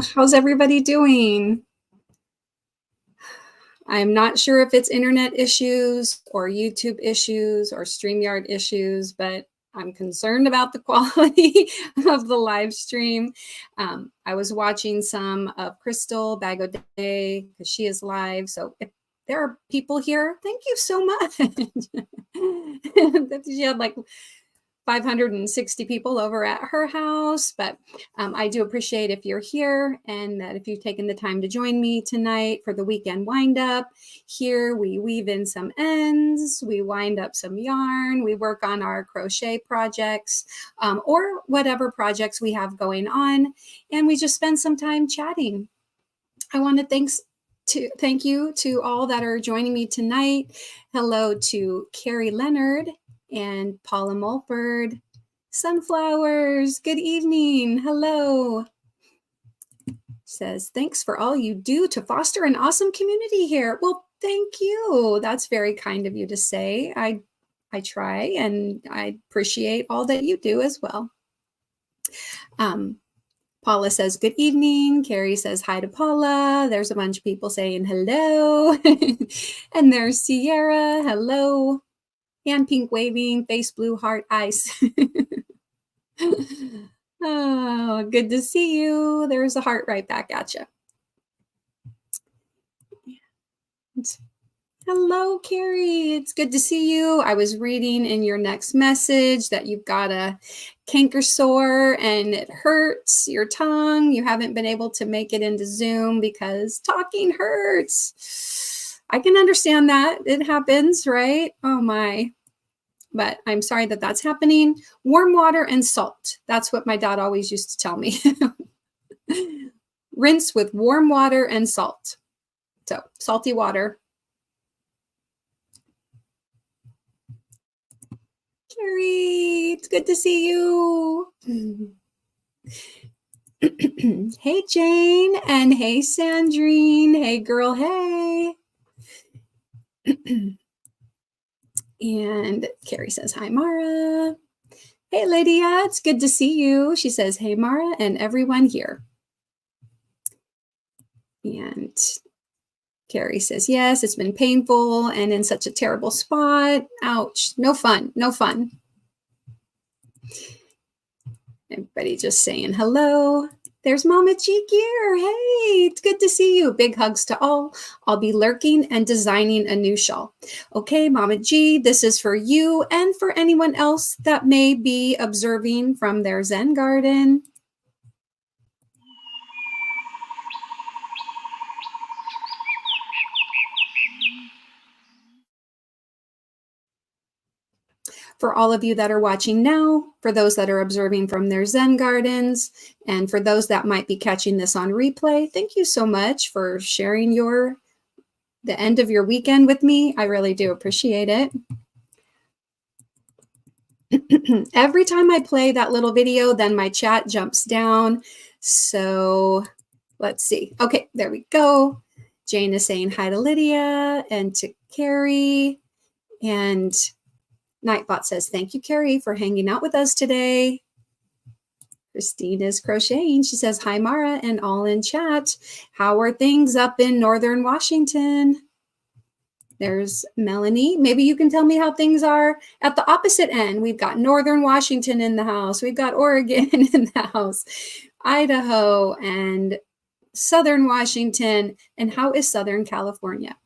How's everybody doing? I'm not sure if it's internet issues or YouTube issues or StreamYard issues, but I'm concerned about the quality of the live stream. I was watching some of Crystal Day because she is live. So if there are people here, thank you so much. She had like 560 people over at her house, but I do appreciate if you're here and that if you've taken the time to join me tonight for the weekend wind up. Here we weave in some ends, we wind up some yarn, we work on our crochet projects or whatever projects we have going on, and we just spend some time chatting. I want to thank you to all that are joining me tonight. Hello to Carrie Leonard and Paula Mulford. Sunflowers, good evening. Hello. Says, thanks for all you do to foster an awesome community here. Well, thank you. That's very kind of you to say. I try, and I appreciate all that you do as well. Paula says, good evening. Carrie says, hi to Paula. There's a bunch of people saying hello. And there's Sierra, hello. Hand pink waving, face blue, heart, eyes. Oh, good to see you. There's a heart right back at you. Hello, Carrie. It's good to see you. I was reading in your next message that you've got a canker sore and it hurts your tongue. You haven't been able to make it into Zoom because talking hurts. I can understand that. It happens, right? Oh my. But I'm sorry that that's happening. Warm water and salt. That's what my dad always used to tell me. Rinse with warm water and salt. So salty water. Carrie, it's good to see you. Hey, Jane, and hey, Sandrine. Hey, girl, hey. And Carrie says, hi, Mara. Hey, Lydia, it's good to see you. She says, hey, Mara, and everyone here. And Carrie says, yes, it's been painful and in such a terrible spot. Ouch. No fun. No fun. Everybody just saying hello. There's Mama G Gear. Hey, it's good to see you. Big hugs to all. I'll be lurking and designing a new shawl. Okay, Mama G, this is for you and for anyone else that may be observing from their Zen garden. For all of you that are watching now, for those that are observing from their Zen gardens, and for those that might be catching this on replay, thank you so much for sharing the end of your weekend with me. I really do appreciate it. Every time I play that little video, then my chat jumps down. So let's see. Okay, there we go. Jane is saying hi to Lydia and to Carrie, and Nightbot says, thank you, Carrie, for hanging out with us today. Christine is crocheting. She says, hi, Mara, and all in chat. How are things up in Northern Washington? There's Melanie. Maybe you can tell me how things are at the opposite end. We've got Northern Washington in the house. We've got Oregon in the house, Idaho, and Southern Washington. And how is Southern California?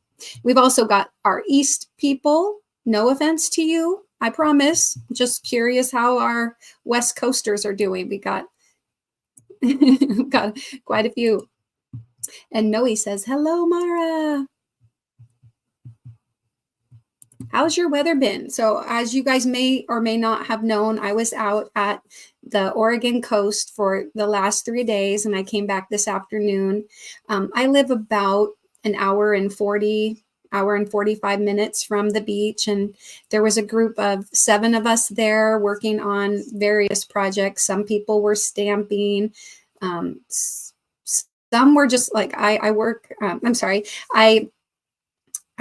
We've also got our East people. No offense to you, I promise. Just curious how our West Coasters are doing. We got, got quite a few. And Noe says, hello, Mara. How's your weather been? So as you guys may or may not have known, I was out at the Oregon coast for the last 3 days, and I came back this afternoon. I live about an hour and 45 minutes from the beach, and there was a group of 7 of us there working on various projects. Some people were stamping, some were just like I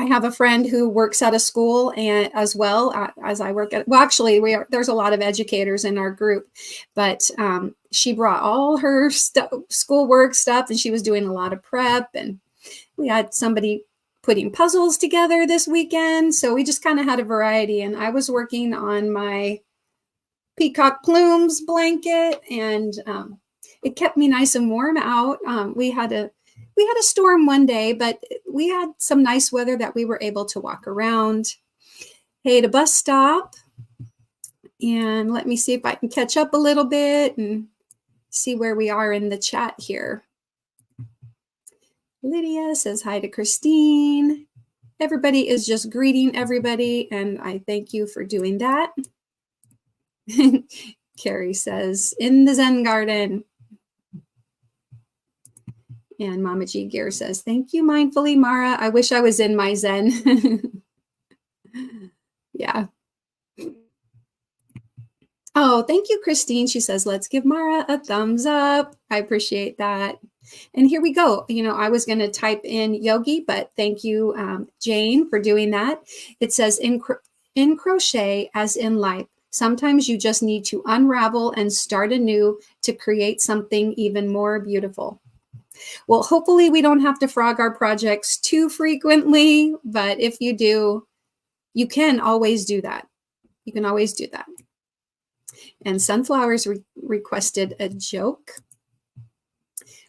I have a friend who works at a school and as well as I work at, well, actually there's a lot of educators in our group, but she brought all her schoolwork stuff and she was doing a lot of prep, and we had somebody putting puzzles together this weekend. So we just kind of had a variety, and I was working on my peacock plumes blanket, and it kept me nice and warm out. We had a storm one day, but we had some nice weather that we were able to walk around. Hey, the bus stop. And let me see if I can catch up a little bit and see where we are in the chat here. Lydia says hi to Christine. Everybody is just greeting everybody, and I thank you for doing that. Carrie says, in the Zen garden. And Mama G Gear says, thank you mindfully, Mara. I wish I was in my Zen. Yeah. Oh, thank you, Christine. She says, let's give Mara a thumbs up. I appreciate that. And here we go. You know, I was going to type in yogi, but thank you, Jane, for doing that. It says, in crochet, as in life, sometimes you just need to unravel and start anew to create something even more beautiful. Well, hopefully we don't have to frog our projects too frequently, but if you do, you can always do that. You can always do that. And Sunflowers requested a joke.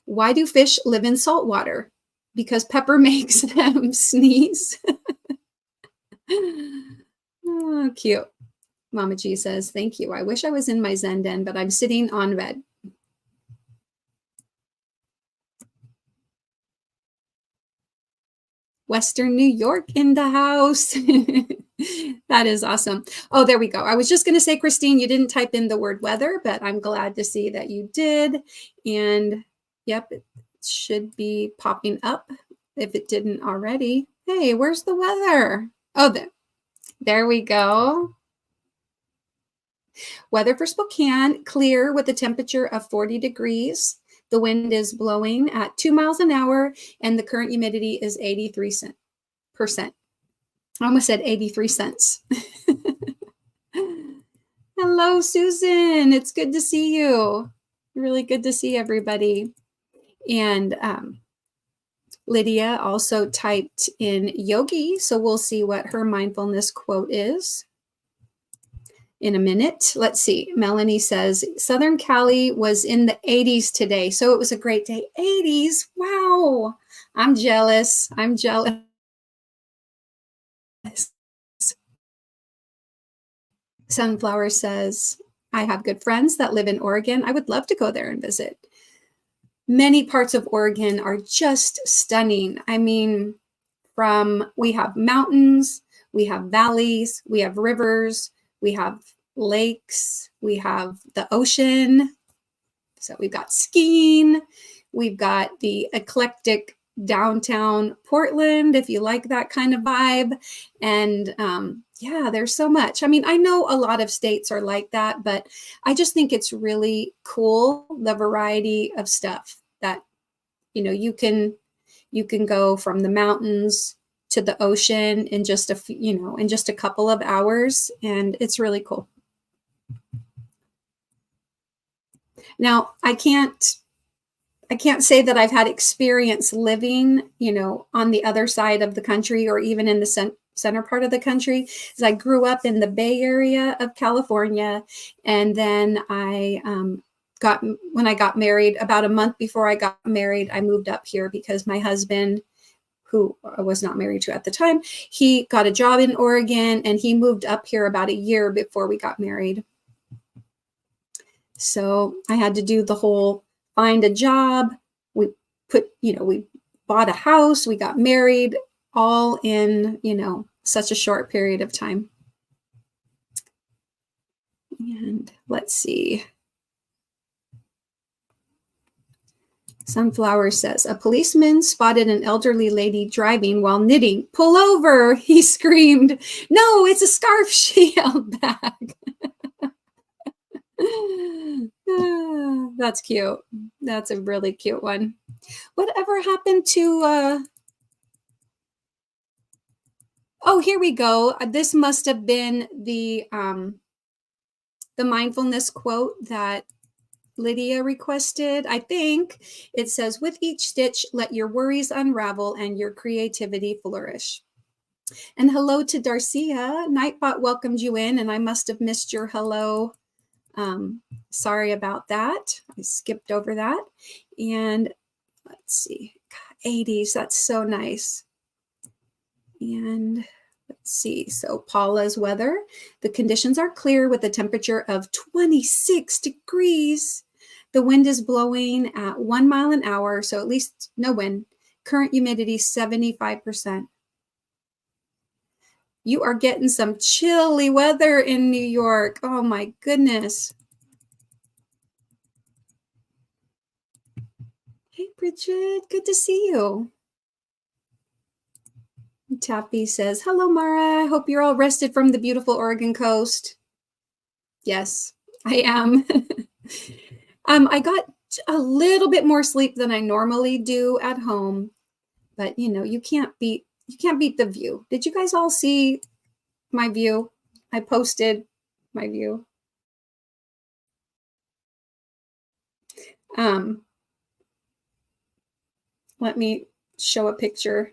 Why do fish live in salt water? Because pepper makes them sneeze. Oh, cute. Mama G says, thank you. I wish I was in my Zen den, but I'm sitting on bed. Western New York in the house. That is awesome. Oh, there we go. I was just going to say, Christine, you didn't type in the word weather, but I'm glad to see that you did. And yep, it should be popping up if it didn't already. Hey, where's the weather? Oh, there we go. Weather for Spokane, clear with a temperature of 40 degrees. The wind is blowing at 2 miles an hour, and the current humidity is 83%. I almost said 83 cents. Hello, Susan. It's good to see you. Really good to see everybody. And Lydia also typed in yogi, so we'll see what her mindfulness quote is in a minute. Let's see. Melanie says, Southern Cali was in the 80s today, so it was a great day. 80s? Wow. I'm jealous. I'm jealous. Sunflower says, I have good friends that live in Oregon. I would love to go there and visit. Many parts of Oregon are just stunning. I mean, we have mountains, we have valleys, we have rivers, we have lakes, we have the ocean. So we've got skiing, we've got the eclectic downtown Portland, if you like that kind of vibe. And yeah, there's so much. I mean, I know a lot of states are like that, but I just think it's really cool, the variety of stuff that, you know, you can go from the mountains to the ocean in just in just a couple of hours, and it's really cool. Now, I can't say that I've had experience living, on the other side of the country or even in the center part of the country, because I grew up in the Bay Area of California, and then when I got married, about a month before I got married, I moved up here because my husband, who I was not married to at the time, he got a job in Oregon, and he moved up here about a year before we got married. So I had to do the whole find a job. We bought a house, we got married, all in, such a short period of time. And let's see. Sunflower says, a policeman spotted an elderly lady driving while knitting. Pull over, he screamed. No, it's a scarf, she yelled back. That's cute. That's a really cute one. Whatever happened to Oh, here we go. This must have been the mindfulness quote that Lydia requested. I think it says, with each stitch, let your worries unravel and your creativity flourish. And hello to Darcia. Nightbot welcomed you in, and I must have missed your hello. Sorry about that. I skipped over that. And let's see, 80s, that's so nice. And let's see, so Paula's weather. The conditions are clear with a temperature of 26 degrees. The wind is blowing at 1 mile an hour, so at least no wind. Current humidity 75%. You are getting some chilly weather in New York. Oh my goodness. Hey, Bridget, good to see you. Tappy says, hello, Mara. I hope you're all rested from the beautiful Oregon coast. Yes, I am. I got a little bit more sleep than I normally do at home, but you know, you can't beat the view. Did you guys all see my view? I posted my view. Let me show a picture.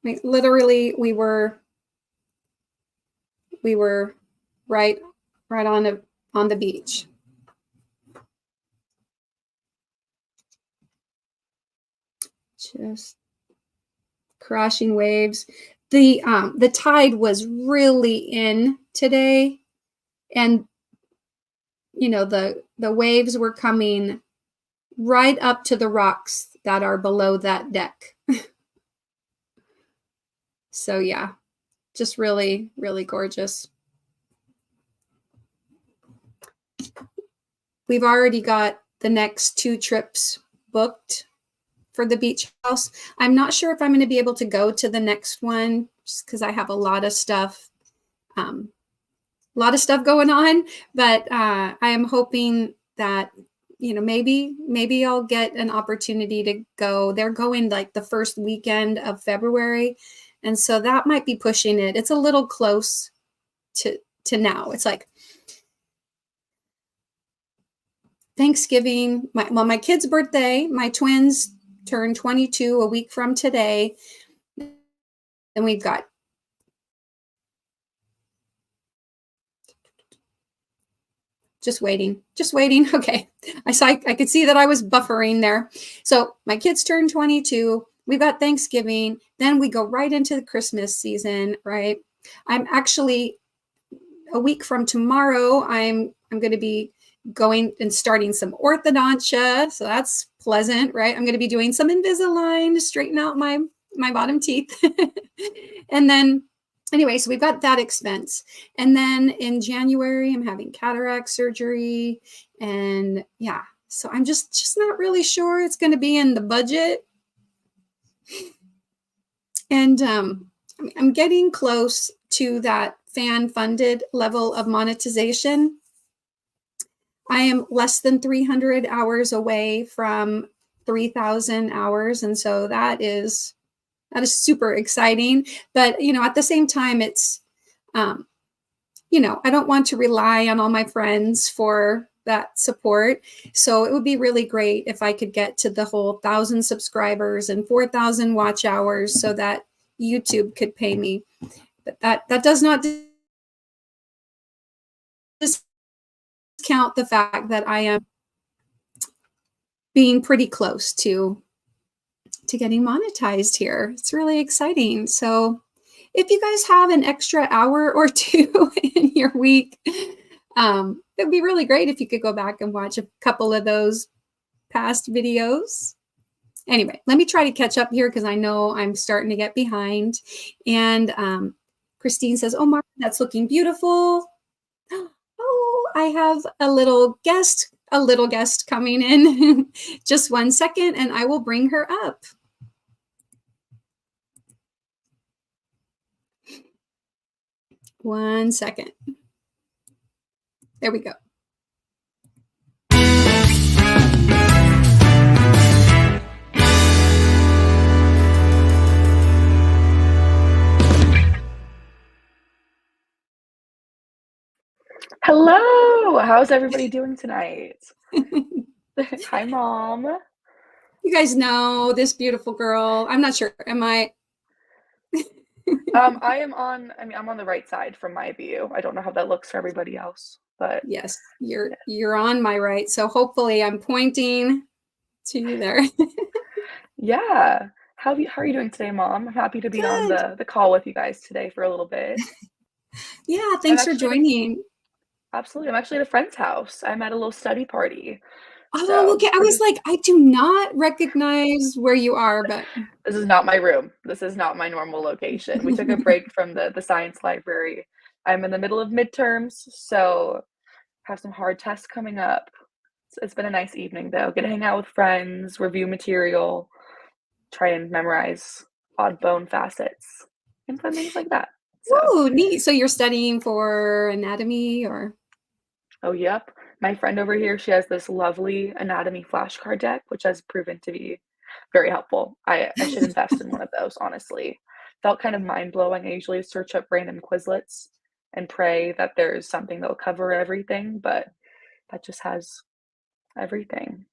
I mean, literally, we were right on the beach. Just crashing waves. The tide was really in today, and you know, the waves were coming right up to the rocks that are below that deck. So yeah, just really, really gorgeous. We've already got the next 2 trips booked for the beach house. I'm not sure if I'm going to be able to go to the next one just because I have a lot of stuff going on, but I am hoping that, you know, maybe I'll get an opportunity to go. They're going like the first weekend of February, and so that might be pushing it. It's a little close to now. It's like Thanksgiving, my kid's birthday, my twins turn 22 a week from today, and we've got just waiting. Okay, I could see that I was buffering there. So my kids turn 22. We've got Thanksgiving, then we go right into the Christmas season, right? I'm actually, a week from tomorrow, I'm going to be going and starting some orthodontia, so that's pleasant, right? I'm going to be doing some Invisalign to straighten out my bottom teeth. And then anyway, so we've got that expense. And then in January, I'm having cataract surgery, and yeah, so I'm just not really sure it's going to be in the budget. And I'm getting close to that fan-funded level of monetization. I am less than 300 hours away from 3,000 hours, and so that is super exciting. But you know, at the same time, it's you know, I don't want to rely on all my friends for that support. So it would be really great if I could get to the whole 1,000 subscribers and 4,000 watch hours so that YouTube could pay me. But that does not discount the fact that I am being pretty close to getting monetized here. It's really exciting. So if you guys have an extra hour or 2 in your week, it'd be really great if you could go back and watch a couple of those past videos. Anyway, let me try to catch up here because I know I'm starting to get behind. And Christine says, oh, Mark, that's looking beautiful. Oh, I have a little guest coming in. Just 1 second and I will bring her up. One second. There we go. Hello! How's everybody doing tonight? Hi, Mom. You guys know this beautiful girl. I'm not sure. Am I? I'm on the right side from my view. I don't know how that looks for everybody else, but Yes, you're on my right. So hopefully I'm pointing to you there. yeah. How are you doing today, Mom? I'm happy to be on Good. the call with you guys today for a little bit. Yeah, I'm thanks for actually joining. I'm actually at a friend's house. I'm at a little study party. Oh, So okay. I we're was just like, I do not recognize where you are, but this is not my room. This is not my normal location. We took a break from the science library. I'm in the middle of midterms, so have some hard tests coming up. It's been a nice evening though. Get to hang out with friends, review material, try and memorize odd bone facets, and fun things like that. So, woo, neat. So you're studying for anatomy or? oh, yep. My friend over here, she has this lovely anatomy flashcard deck, which has proven to be very helpful. I should invest in one of those, honestly. Felt kind of mind blowing. I usually search up random Quizlets and pray that there's something that'll cover everything, but that just has everything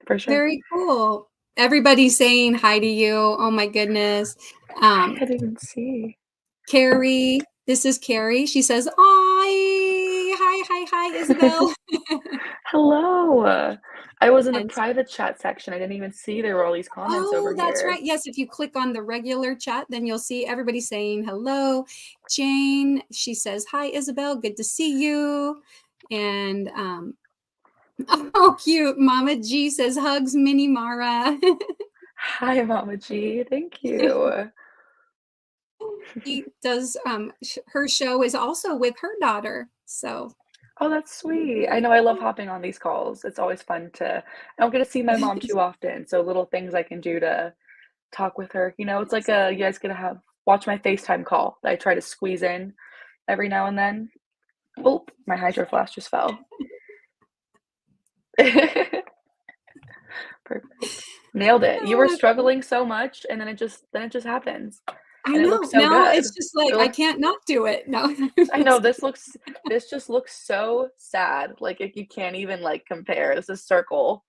for sure. Very cool. Everybody's saying hi to you. Oh my goodness. I Um, didn't even see. Carrie, this is Carrie. She says, hi, Isabel. Hello. I was in the And private chat section. I didn't even see there were all these comments over oh, that's here. right. Yes, if you click on the regular chat, then you'll see everybody saying hello. Jane, she says, hi, Isabel. Good to see you. And oh, cute. Mama G says, hugs, Mini Mara. Hi, Mama G. Thank you. She does her show is also with her daughter. So Oh, that's sweet. I know I love hopping on these calls. It's always fun to I don't get to see my mom too often, so little things I can do to talk with her. You know, it's like a you guys gonna have watch my FaceTime call that I try to squeeze in every now and then. Oh, my hydro flask just fell. Perfect. Nailed it. You were oh, struggling so much, and then it just happens, I and it looks know. so Now good. it's just like It I looks can't not do it. No. I know this just looks so sad. Like you can't even like compare. This is circle.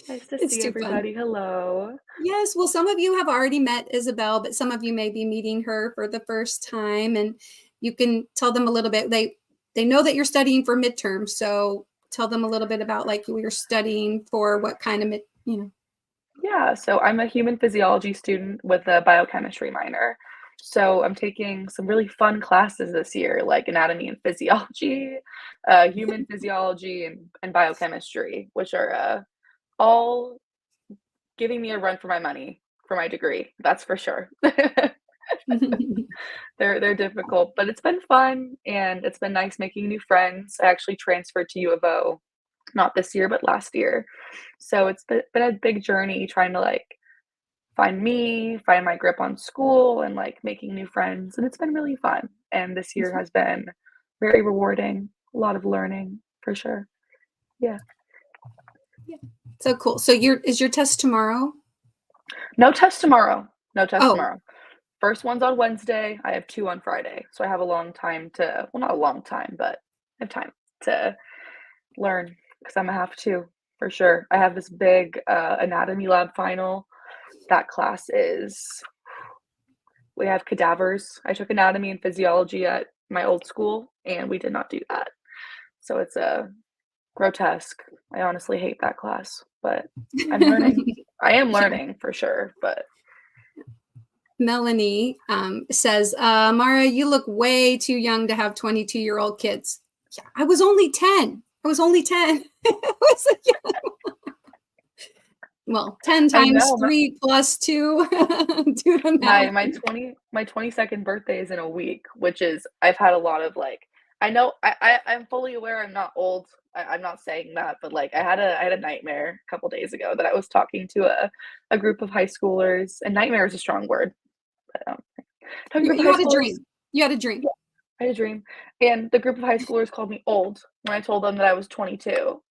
Nice to It's see too fun. everybody. Hello. Yes, well, some of you have already met Isabel, but some of you may be meeting her for the first time, and you can tell them a little bit. They know that you're studying for midterms, so tell them a little bit about like you're studying for what kind of Yeah, so I'm a human physiology student with a biochemistry minor. So I'm taking some really fun classes this year, like anatomy and physiology, human physiology, and biochemistry, which are all giving me a run for my money for my degree. That's for sure. They're difficult, but it's been fun and it's been nice making new friends. I actually transferred to U of O, not this year, but last year. So it's been a big journey trying to like find me, find my grip on school, and like making new friends. And it's been really fun. And this year has been very rewarding, a lot of learning for sure. Yeah. Yeah. So cool. So is your test tomorrow? No test tomorrow. No test Oh, tomorrow. First one's on Wednesday. I have two on Friday. So I have a long time to, well, not a long time, but I have time to learn because I'm gonna have to for sure. I have this big anatomy lab final. That class is, we have cadavers. I took anatomy and physiology at my old school, and we did not do that. So it's a grotesque. I honestly hate that class, but I'm learning. I am yeah. learning for sure, but Melanie says, Mara, you look way too young to have 22-year-old kids. Yeah, I was only 10. I was only 10. I was like, yeah. Well, 10 I times know 3 plus 2. Do the my math. my 22nd birthday is in a week, which is I've had a lot of like I know I'm fully aware I'm not old. I'm not saying that, but like I had a nightmare a couple days ago that I was talking to a group of high schoolers, and nightmare is a strong word. But, talking to a group of You high had a schoolers. dream. You had a dream. Yeah, I had a dream, and the group of high schoolers called me old when I told them that I was 22.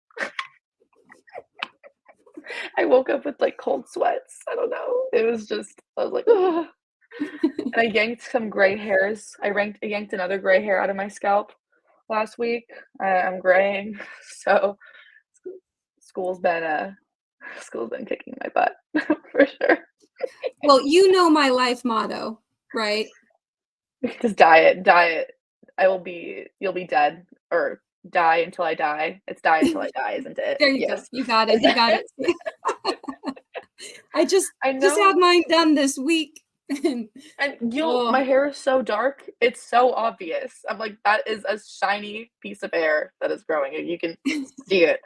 I woke up with like cold sweats. I don't know. It was just I was like, ugh. And I yanked some gray hairs. I yanked another gray hair out of my scalp last week. I'm graying, so school's been school's been kicking my butt for sure. Well, you know my life motto, right? Just diet. You'll be dead, or die until I die. It's die until I die, isn't it? There you go. Yes. You got it. You got it. I just I had know. mine done this week. And my Oh, hair is so dark, it's so obvious. I'm like, that is a shiny piece of hair that is growing, and you can see it.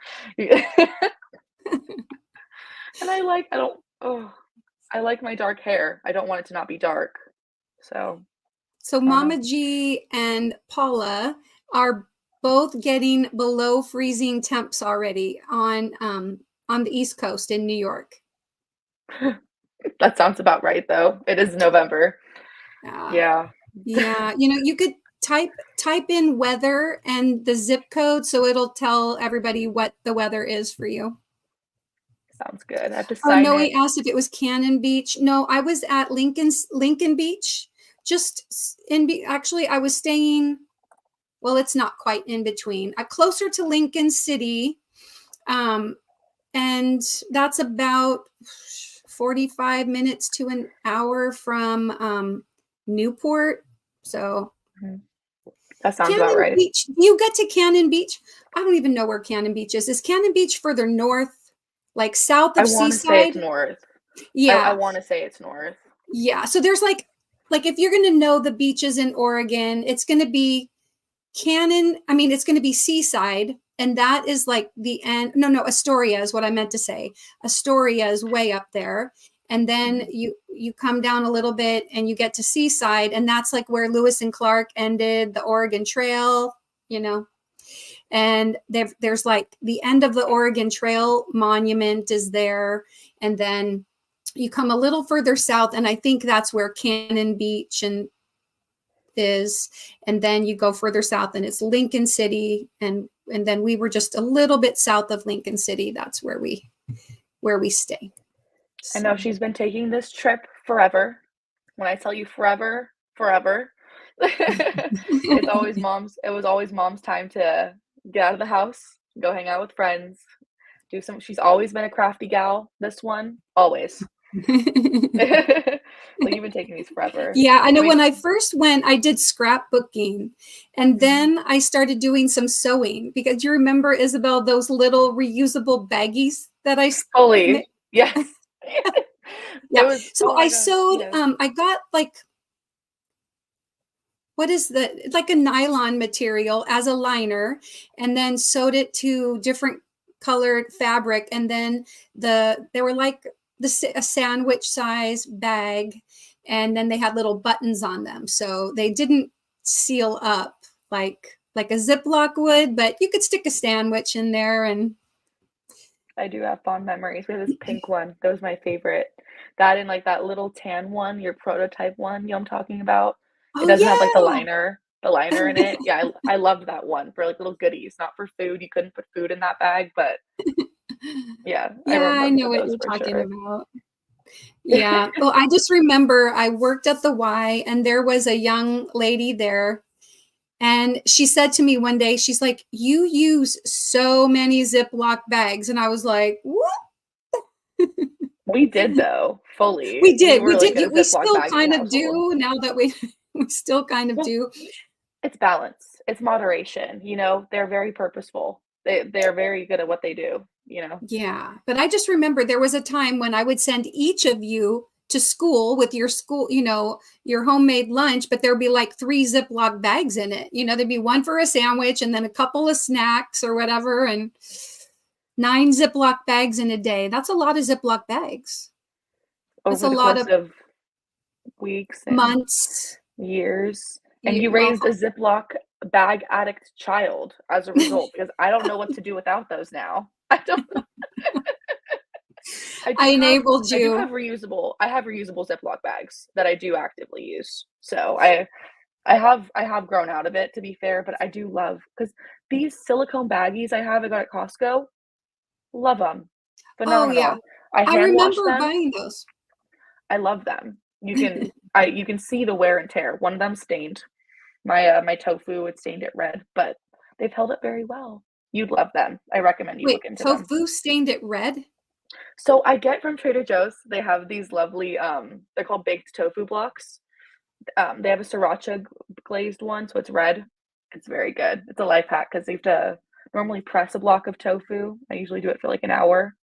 And I like my dark hair. I don't want it to not be dark. So, so I don't know. Mama G and Paula are both getting below freezing temps already on the East Coast in New York. That sounds about right, though. It is November. Uh, Yeah. yeah, you could type in weather and the zip code, so it'll tell everybody what the weather is for you. Sounds good. I have to Oh, sign Noe it. asked if it was Cannon Beach. No, I was at Lincoln Beach. Actually, I was staying. Well, it's not quite in between. Closer to Lincoln City, and that's about 45 minutes to an hour from Newport. So Mhm. That sounds about Cannon right. Beach. You get to Cannon Beach. I don't even know where Cannon Beach is. Is Cannon Beach further north, like south I of wanna say Seaside? it's north. I Yeah, wanna say it's north. yeah. So there's like if you're going to know the beaches in Oregon, it's going to be it's going to be Seaside, and that is like the end. No, Astoria is what I meant to say. Astoria is way up there. And then Mhm. you come down a little bit and you get to Seaside, and that's like where Lewis and Clark ended the Oregon Trail, you know. And there's like the end of the Oregon Trail monument is there, and then you come a little further south, and I think that's where Cannon Beach is, and then you go further south and it's Lincoln City, and then we were just a little bit south of Lincoln City. That's where we stay. I know So she's been taking this trip forever. When I tell you forever, forever. It was always mom's time to get out of the house, go hang out with friends, she's always been a crafty gal, this one, always. Like, you've been taking these forever. yeah, I I know mean, when I first went, I did scrapbooking, and mhm, then I started doing some sewing, because you remember, Isabel, those little reusable baggies that fully, yes. It yeah. was, So oh I my gosh, sewed, yes. I got like, what is like a nylon material as a liner, and then sewed it to different colored fabric, and then they were like a sandwich size bag, and then they had little buttons on them, so they didn't seal up like a Ziploc would, but you could stick a sandwich in there. And I do have fond memories. We had this pink one, that was my favorite. That and, like, that little tan one, your prototype one, you know what I'm talking about? It oh doesn't have, like, yeah. the liner in it. Yeah, I loved that one for, like, little goodies, not for food, you couldn't put food in that bag, but yeah, I Yeah, I remember know what those you're for talking sure. about. Yeah. Well, I just remember I worked at the Y, and there was a young lady there. And she said to me one day, she's like, "You use so many Ziploc bags." And I was like, "What?" We did though, fully. We We did. were, We like, did. a We Ziploc still bagging kind of household. do now that we still kind of Well, do. it's balance, it's moderation, you know? They're very purposeful. They're very good at what they do, you know? Yeah. But I just remember there was a time when I would send each of you to school with your school, your homemade lunch, but there'd be like 3 Ziploc bags in it. There'd be one for a sandwich and then a couple of snacks or whatever, and 9 Ziploc bags in a day. That's a lot of Ziploc bags. That's Over a the lot course of of weeks and months. years, and you Well, raised a Ziploc bag addict child as a result, because I don't know what to do without those now. I don't I enabled you. I have reusable Ziploc bags that I do actively use. So I have grown out of it, to be fair, but I do love, because these silicone baggies I got at Costco, love them, Oh, yeah. phenomenal. I I hand wash remember them, buying those. I love them. You can you can see the wear and tear. One of them stained. My tofu, it stained it red, but they've held up very well. You'd love them. I recommend you Wait, look into them. tofu stained it red? So I get from Trader Joe's, they have these lovely, they're called baked tofu blocks. They have a sriracha glazed one, so it's red. It's very good. It's a life hack because you have to normally press a block of tofu. I usually do it for like an hour.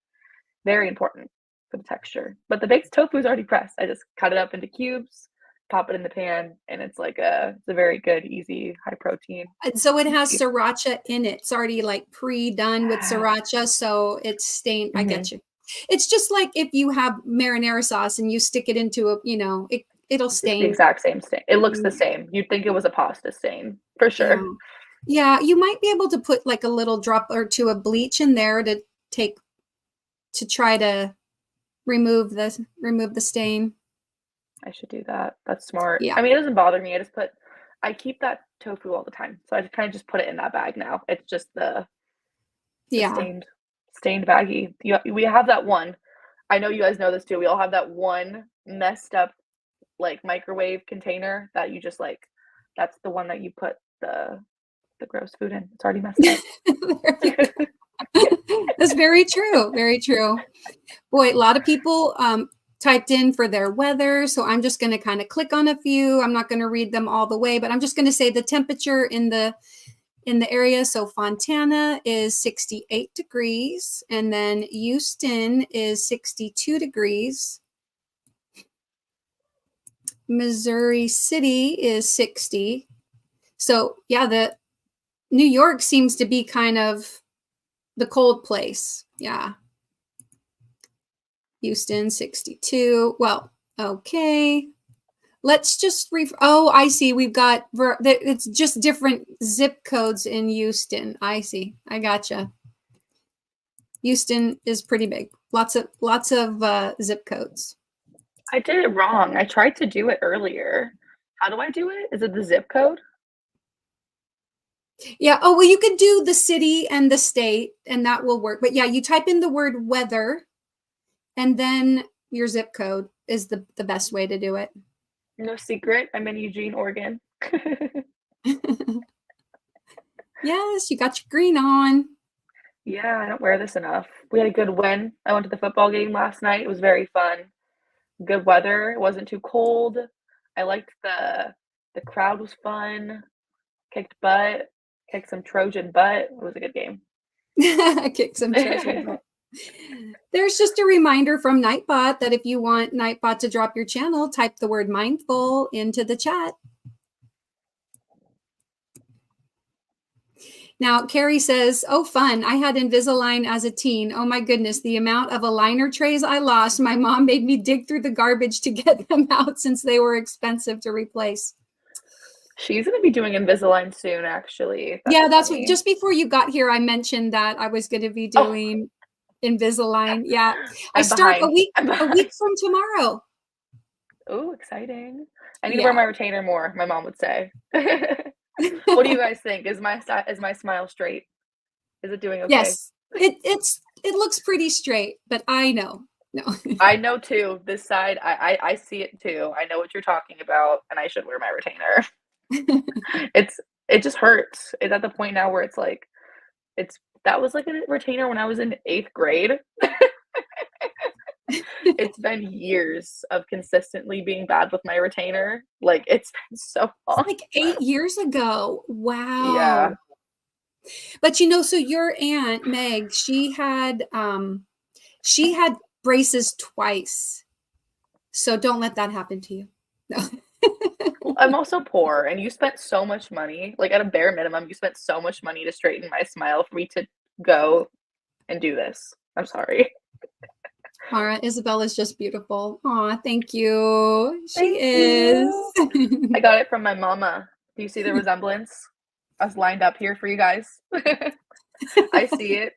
Very important for the texture. But the baked tofu is already pressed. I just cut it up into cubes, pop it in the pan, and it's a very good, easy, high protein. And so it has sriracha in it. It's already like pre-done with sriracha, so it's stained. I Mhm. get you. It's just like if you have marinara sauce and you stick it into a, it'll It's the stain. exact same stain. It looks the Mm, same. You'd think it was a pasta stain, for yeah. sure. Yeah, you might be able to put like a little drop or two of bleach in there take to try to remove the stain. I should do that. That's smart. Yeah. I mean, it doesn't bother me. I keep that tofu all the time, so I just kinda just put it in that bag now. It's just the Yeah. stained baggie. We have that one. I know you guys know this too. We all have that one messed up, like, microwave container that you just, like that's the one that you put the gross food in. It's already messed up. There you go. That's very true. Very true. Boy, a lot of people typed in for their weather. So I'm just going to kind of click on a few. I'm not going to read them all the way, but I'm just going to say the temperature in the area. So Fontana is 68 degrees, and then Houston is 62 degrees. Missouri City is 60. So yeah, the New York seems to be kind of the cold place. Yeah. Houston 62. Well, okay. Let's just oh, I see. We've got it's just different zip codes in Houston. I see. I gotcha. Houston is pretty big. Lots of zip codes. I did it wrong. I tried to do it earlier. How do I do it? Is it the zip code? Yeah. Oh, well, you could do the city and the state, and that will work. But yeah, you type in the word weather, and then your zip code is the best way to do it. No secret. I'm in Eugene, Oregon. Yes, you got your green on. Yeah, I don't wear this enough. We had a good win. I went to the football game last night. It was very fun. Good weather. It wasn't too cold. I liked the crowd was fun. Kicked butt. Kicked some Trojan butt. It was a good game. Kick some Trojan butt. There's just a reminder from Nightbot that if you want Nightbot to drop your channel, type the word mindful into the chat. Now, Carrie says, oh, fun. I had Invisalign as a teen. Oh, my goodness. The amount of aligner trays I lost. My mom made me dig through the garbage to get them out since they were expensive to replace. She's going to be doing Invisalign soon, actually. Yeah, that's what, just before you got here, I mentioned that I was going to be doing Invisalign. Yeah. I start a week from tomorrow. Oh, exciting. I need to wear my retainer more, my mom would say. What do you guys think? Is my smile straight? Is it doing okay? Yes. It looks pretty straight, but I know. No. I know too. This side, I see it too. I know what you're talking about, and I should wear my retainer. It just hurts. It's at the point now where it's like that was like a retainer when I was in 8th grade. It's been years of consistently being bad with my retainer. Like, it's been so long. It's like 8 years ago. Wow. Yeah. But so your aunt Meg, she had braces twice. So don't let that happen to you. No. Well, I'm also poor, and you spent so much money. Like, at a bare minimum, you spent so much money to straighten my smile for me to go and do this. I'm sorry. Mara, Isabella's just beautiful. Aw, thank you. Thank is. I got it from my mama. Do you see the resemblance? Us lined up here for you guys. I see it.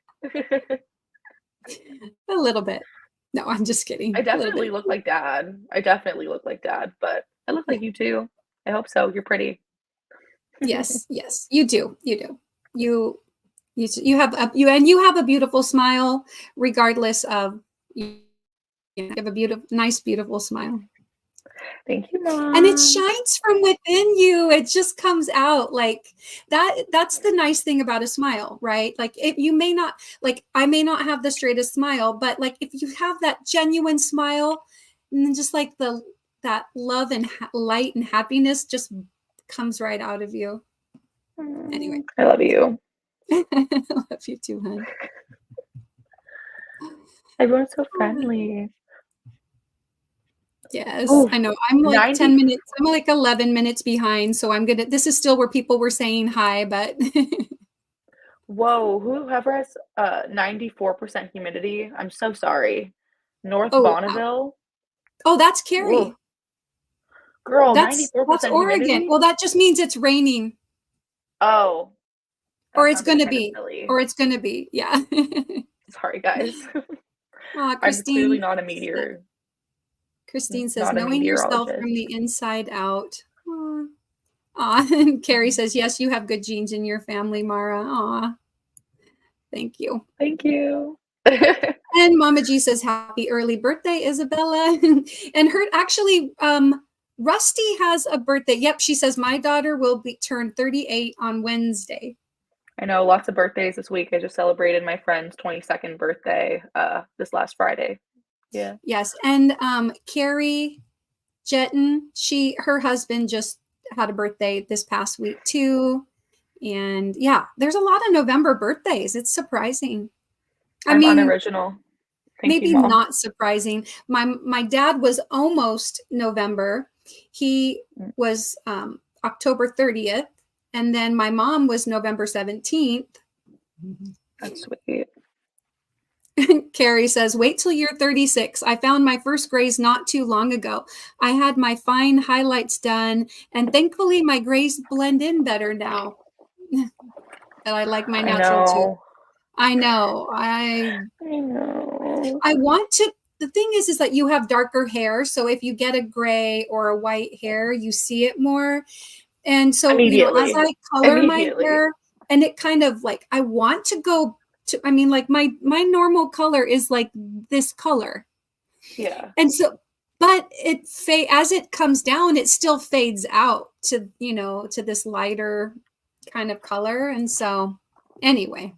A little bit. No, I'm just kidding. I definitely look like dad. But I look like you too. I hope so. You're pretty. Yes, you do. You have a beautiful smile, regardless of you have a nice, beautiful smile. Thank you, And it Mom. shines from within you. It just comes out like that. That's the nice thing about a smile, right? Like if you may not, like I may not have the straightest smile, but like if you have that genuine smile, and then just like that love and light and happiness just comes right out of you. Anyway. I love you. I love you too, hon. Everyone's so friendly. Yes, Oof, I know. I'm like 10 90. minutes. I'm like 11 minutes behind, so I'm gonna this is still where people were saying hi, but Whoa, whoever has 94% humidity, I'm so sorry. North oh, wow. Bonneville? Oh, that's Whoa, Carrie. girl, That's 94% Oregon. humidity? Well, that just means it's raining Oh, or that it's sounded gonna kind of be. silly. Or it's gonna be. Yeah. Sorry, guys. I'm clearly Christine. not a meteor, Christine says, not a knowing yourself from meteorologist. the inside out. Aw. Aw. And Carrie says, yes, you have good genes in your family, Mara. Aw. Thank you. Thank you. And Mama G says, happy early birthday, Isabella. And her actually, Rusty has a birthday. Yep, she says, my daughter will be turned 38 on Wednesday. I know lots of birthdays this week. I just celebrated my friend's 22nd birthday this last Friday. Yeah. Yes. And Carrie Jetton, her husband just had a birthday this past week too. And yeah, there's a lot of November birthdays. It's surprising. I I'm mean, unoriginal. Thank you, maybe Mom. not surprising. My dad was almost November. He was October 30th, and then my mom was November 17th. That's sweet. Carrie says, wait till you're 36. I found my first grays not too long ago. I had my fine highlights done, and thankfully my grays blend in better now. And I like my I natural too. know. I know. I know. want to. The thing is that you have darker hair. So if you get a gray or a white hair, you see it more. And so, as Immediately. I color my Immediately. hair, and it kind of like, I want to go to, I mean, like my normal color is like this color. Yeah. And so, but as it comes down, it still fades out to, to this lighter kind of color. And so anyway.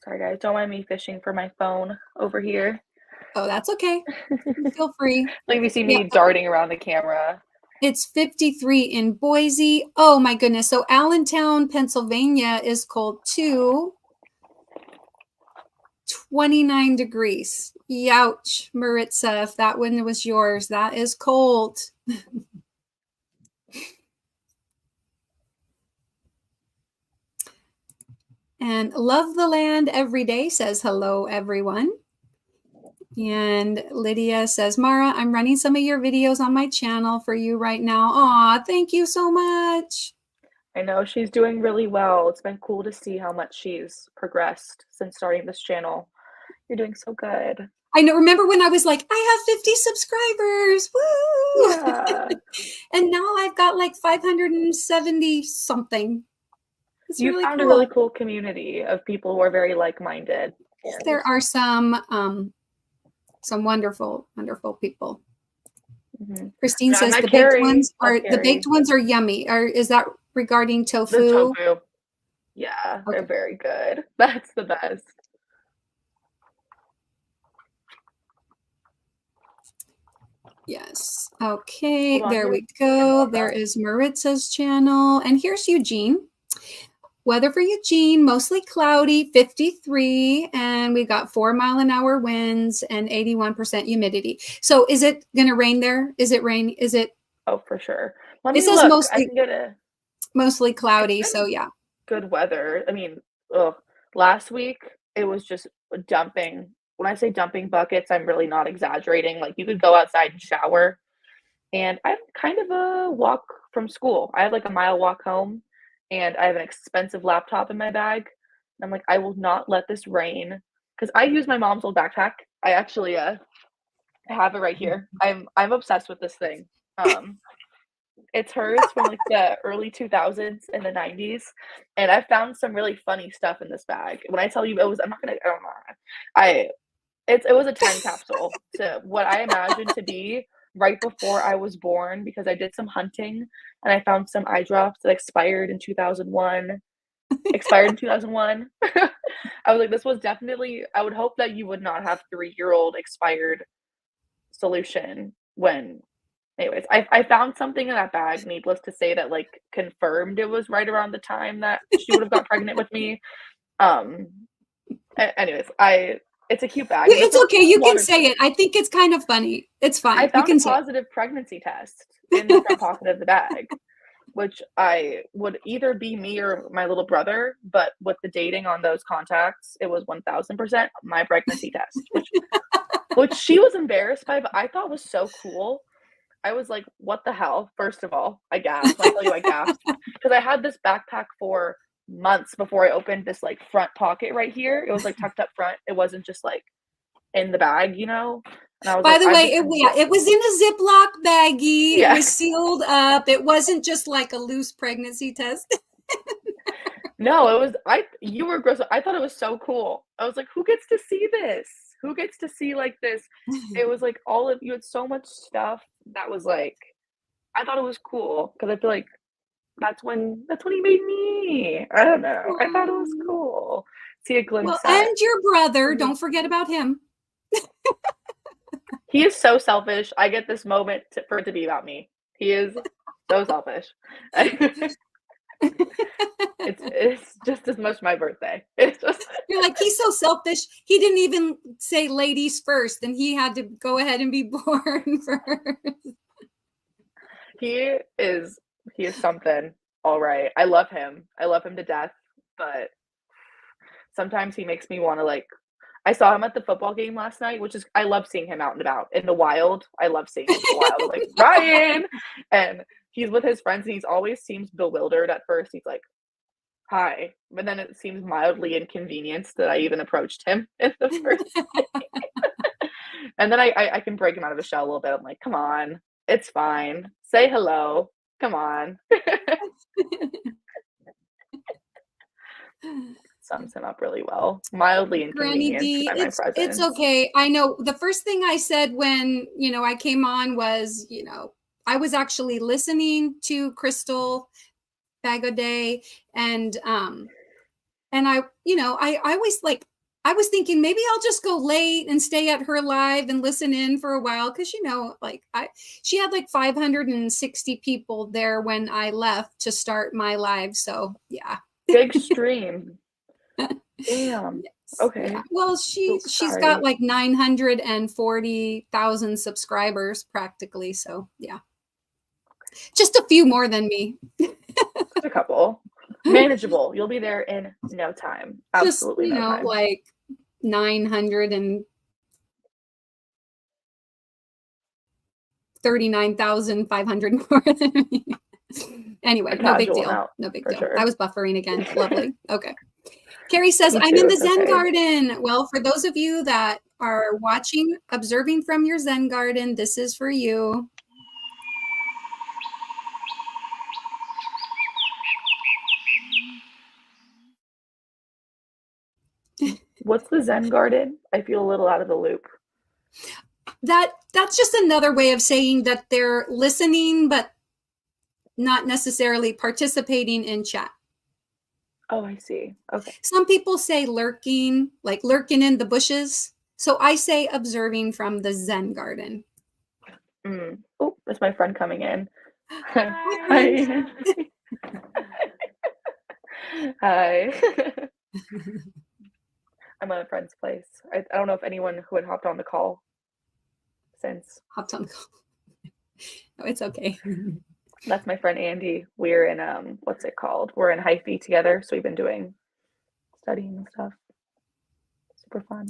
Sorry, guys. Don't mind me fishing for my phone over here. Oh, that's okay. Feel free. Like, you see Yeah. me darting around the camera. It's 53 in Boise. Oh my goodness. So Allentown, Pennsylvania is cold too. 29 degrees. Youch, Maritza, if that one was yours, that is cold. And love the land every day says hello, everyone. And Lydia says, Mara, I'm running some of your videos on my channel for you right now. Aw, thank you so much. I know she's doing really well. It's been cool to see how much she's progressed since starting this channel. You're doing so good. I know. Remember when I was like, I have 50 subscribers. Woo! Yeah. And now I've got like 570 something. It's You really found cool. a really cool community of people who are very like-minded. There are some wonderful, wonderful people. Mm-hmm. Christine says the baked Carrie. ones are yummy. Is that regarding tofu? The tofu. Yeah, Okay. they're very good. That's the best. Yes. Okay, Hold on, there here. we go. There is Maritza's channel. And here's Eugene. Weather for Eugene, mostly cloudy, 53, and we got 4-mile-an-hour winds and 81% humidity. So is it going to rain there? Is it rain? Is it? Oh, for sure. Let It me says look. I can get a mostly cloudy, so yeah. good weather. I mean, last week it was just dumping. When I say dumping buckets, I'm really not exaggerating. Like, you could go outside and shower. And I have kind of a walk from school. I have like a mile walk home, and I have an expensive laptop in my bag. And I'm like, I will not let this rain because I use my mom's old backpack. I actually have it right here. I'm obsessed with this thing. It's hers from like the early 2000s and the 90s, and I found some really funny stuff in this bag. When I tell you it was, I'm not gonna, I don't know. It was a time capsule to what I imagined to be right before I was born because I did some hunting and I found some eye drops that expired in 2001. Expired in 2001. I was like, this was definitely, I would hope that you would not have 3-year-old expired solution when, anyways, I found something in that bag, needless to say, that like confirmed it was right around the time that she would have got pregnant with me. Um, anyways, it's a cute bag. It's okay. You can say waterproof. it. I think it's kind of funny. It's I fine. You found a can say positive pregnancy test in the front pocket of the bag, which I would either be me or my little brother, but with the dating on those contacts, it was 1000% my pregnancy test, which she was embarrassed by, but I thought was so cool. I was like, what the hell? First of all, I gasped. I tell you, I gasped because I had this backpack for months before I opened this like front pocket right here. It was like tucked up front. It wasn't just like in the bag, you know? And I was By like, the I've way, just it was in a Ziploc baggie. yeah. It was sealed up. It wasn't just like a loose pregnancy test. No, it was you were gross. I thought it was so cool. I was like, who gets to see this? Who gets to see like this? It was like all of you had so much stuff that was like I thought it was cool because I feel like that's when he made me. I don't know. I thought it was cool. See a Well, glimpse at and your brother. Don't forget about him. he is so selfish. I get this moment for it to be about me. He is so selfish. It's just as much my birthday. It's just You're like, he's so selfish. He didn't even say ladies first, and he had to go ahead and be born first. he is something. All right. I love him. I love him to death, but sometimes he makes me want to like I saw him at the football game last night, which is I love seeing him out and about in the wild. I love seeing him in the wild. I'm like, Ryan. And he's with his friends and he's always seems bewildered at first. He's like, hi. But then it seems mildly inconvenienced that I even approached him in the first and then I can break him out of his shell a little bit. I'm like, come on, it's fine. Say hello. Come on. Sums him up really well. Mildly Granny inconvenienced D, by my it's presence. okay. I know the first thing I said when, I came on was, I was actually listening to Crystal Day, and I always like I was thinking maybe I'll just go late and stay at her live and listen in for a while because she had like 560 people there when I left to start my live. So yeah. Big stream. Damn. Yes. Okay. Yeah. Well, she's got like 940,000 subscribers practically. So yeah. Just a few more than me. A couple. Manageable. You'll be there in no time. Absolutely Just, no time. like 939,500 more than me. Anyway, no big deal. Amount, no big deal. Sure. I was buffering again. Lovely. Okay. Carrie says, I'm in the Zen garden. Well, for those of you that are watching, observing from your Zen garden, this is for you. What's the Zen garden? I feel a little out of the loop. That's just another way of saying that they're listening, but not necessarily participating in chat. Oh, I see. Okay. Some people say lurking, like lurking in the bushes. So I say observing from the Zen garden. Oh, that's my friend coming in. Hi. Hi. I'm at a friend's place. I don't know if anyone who had hopped on the call since. Hopped on the call. No, it's okay. That's my friend Andy. We're in what's it called? We're in hyphy together, so we've been doing studying and stuff. Super fun.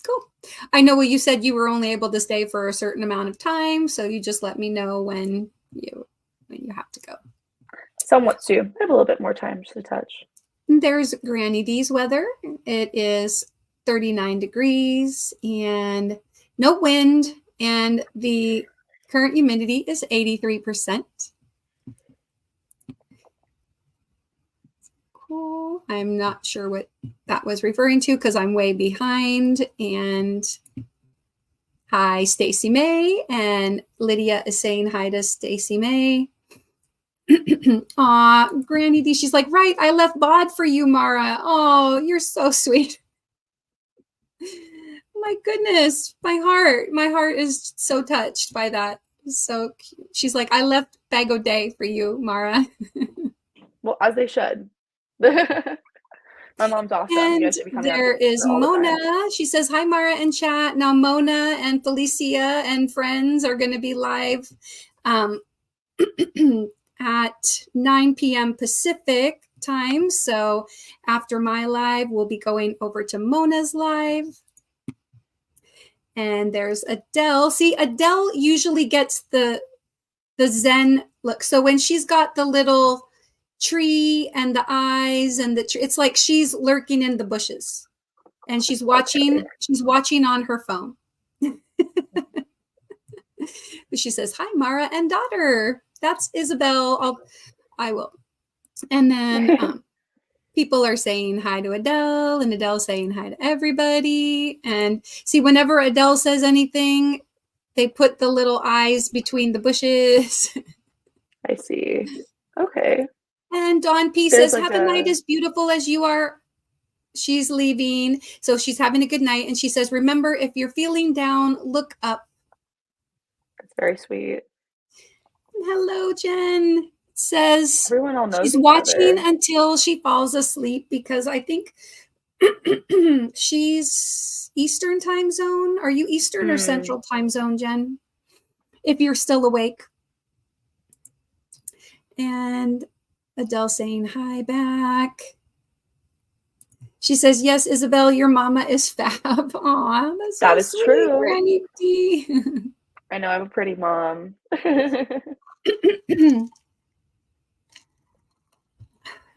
Cool. I know you said you were only able to stay for a certain amount of time, so you just let me know when you have to go. Somewhat soon. I have a little bit more time, just a touch. There's Granny D's weather. It is 39 degrees and no wind, and the current humidity is 83%. Cool. I'm not sure what that was referring to because I'm way behind, and hi, Stacy May. And Lydia is saying hi to Stacy May. Aw, Granny D, she's like, right, I left bod for you, Mara. Oh, you're so sweet. My goodness, my heart is so touched by that. So cute. She's like, I left bag o' day for you, Mara. Well, as they should. My mom's awesome. You And guys should be coming out there to is her all the Mona. time. She says, hi, Mara and chat. Now, Mona and Felicia and friends are going to be live at 9 p.m. Pacific time. So after my live, we'll be going over to Mona's live. And there's Adele. See, Adele usually gets the Zen look. So when she's got the little tree and the eyes and the tree, it's like she's lurking in the bushes and she's watching on her phone. She says, hi, Mara and daughter. That's Isabel. I will. And then people are saying hi to Adele and Adele saying hi to everybody. And see, whenever Adele says anything, they put the little eyes between the bushes. I see. Okay. And Dawn P There's says, have a night as beautiful as you are. She's leaving. So she's having a good night. And she says, remember, if you're feeling down, look up. That's very sweet. Hello, Jen. Says everyone all knows she's each watching other. Until she falls asleep because I think she's Eastern time zone. Are you Eastern or Central time zone, Jen? If you're still awake. And Adele saying hi back. She says, yes, Isabel, your mama is fab. Aw, that's so that is sweet, true. Granny D. I know I have a pretty mom.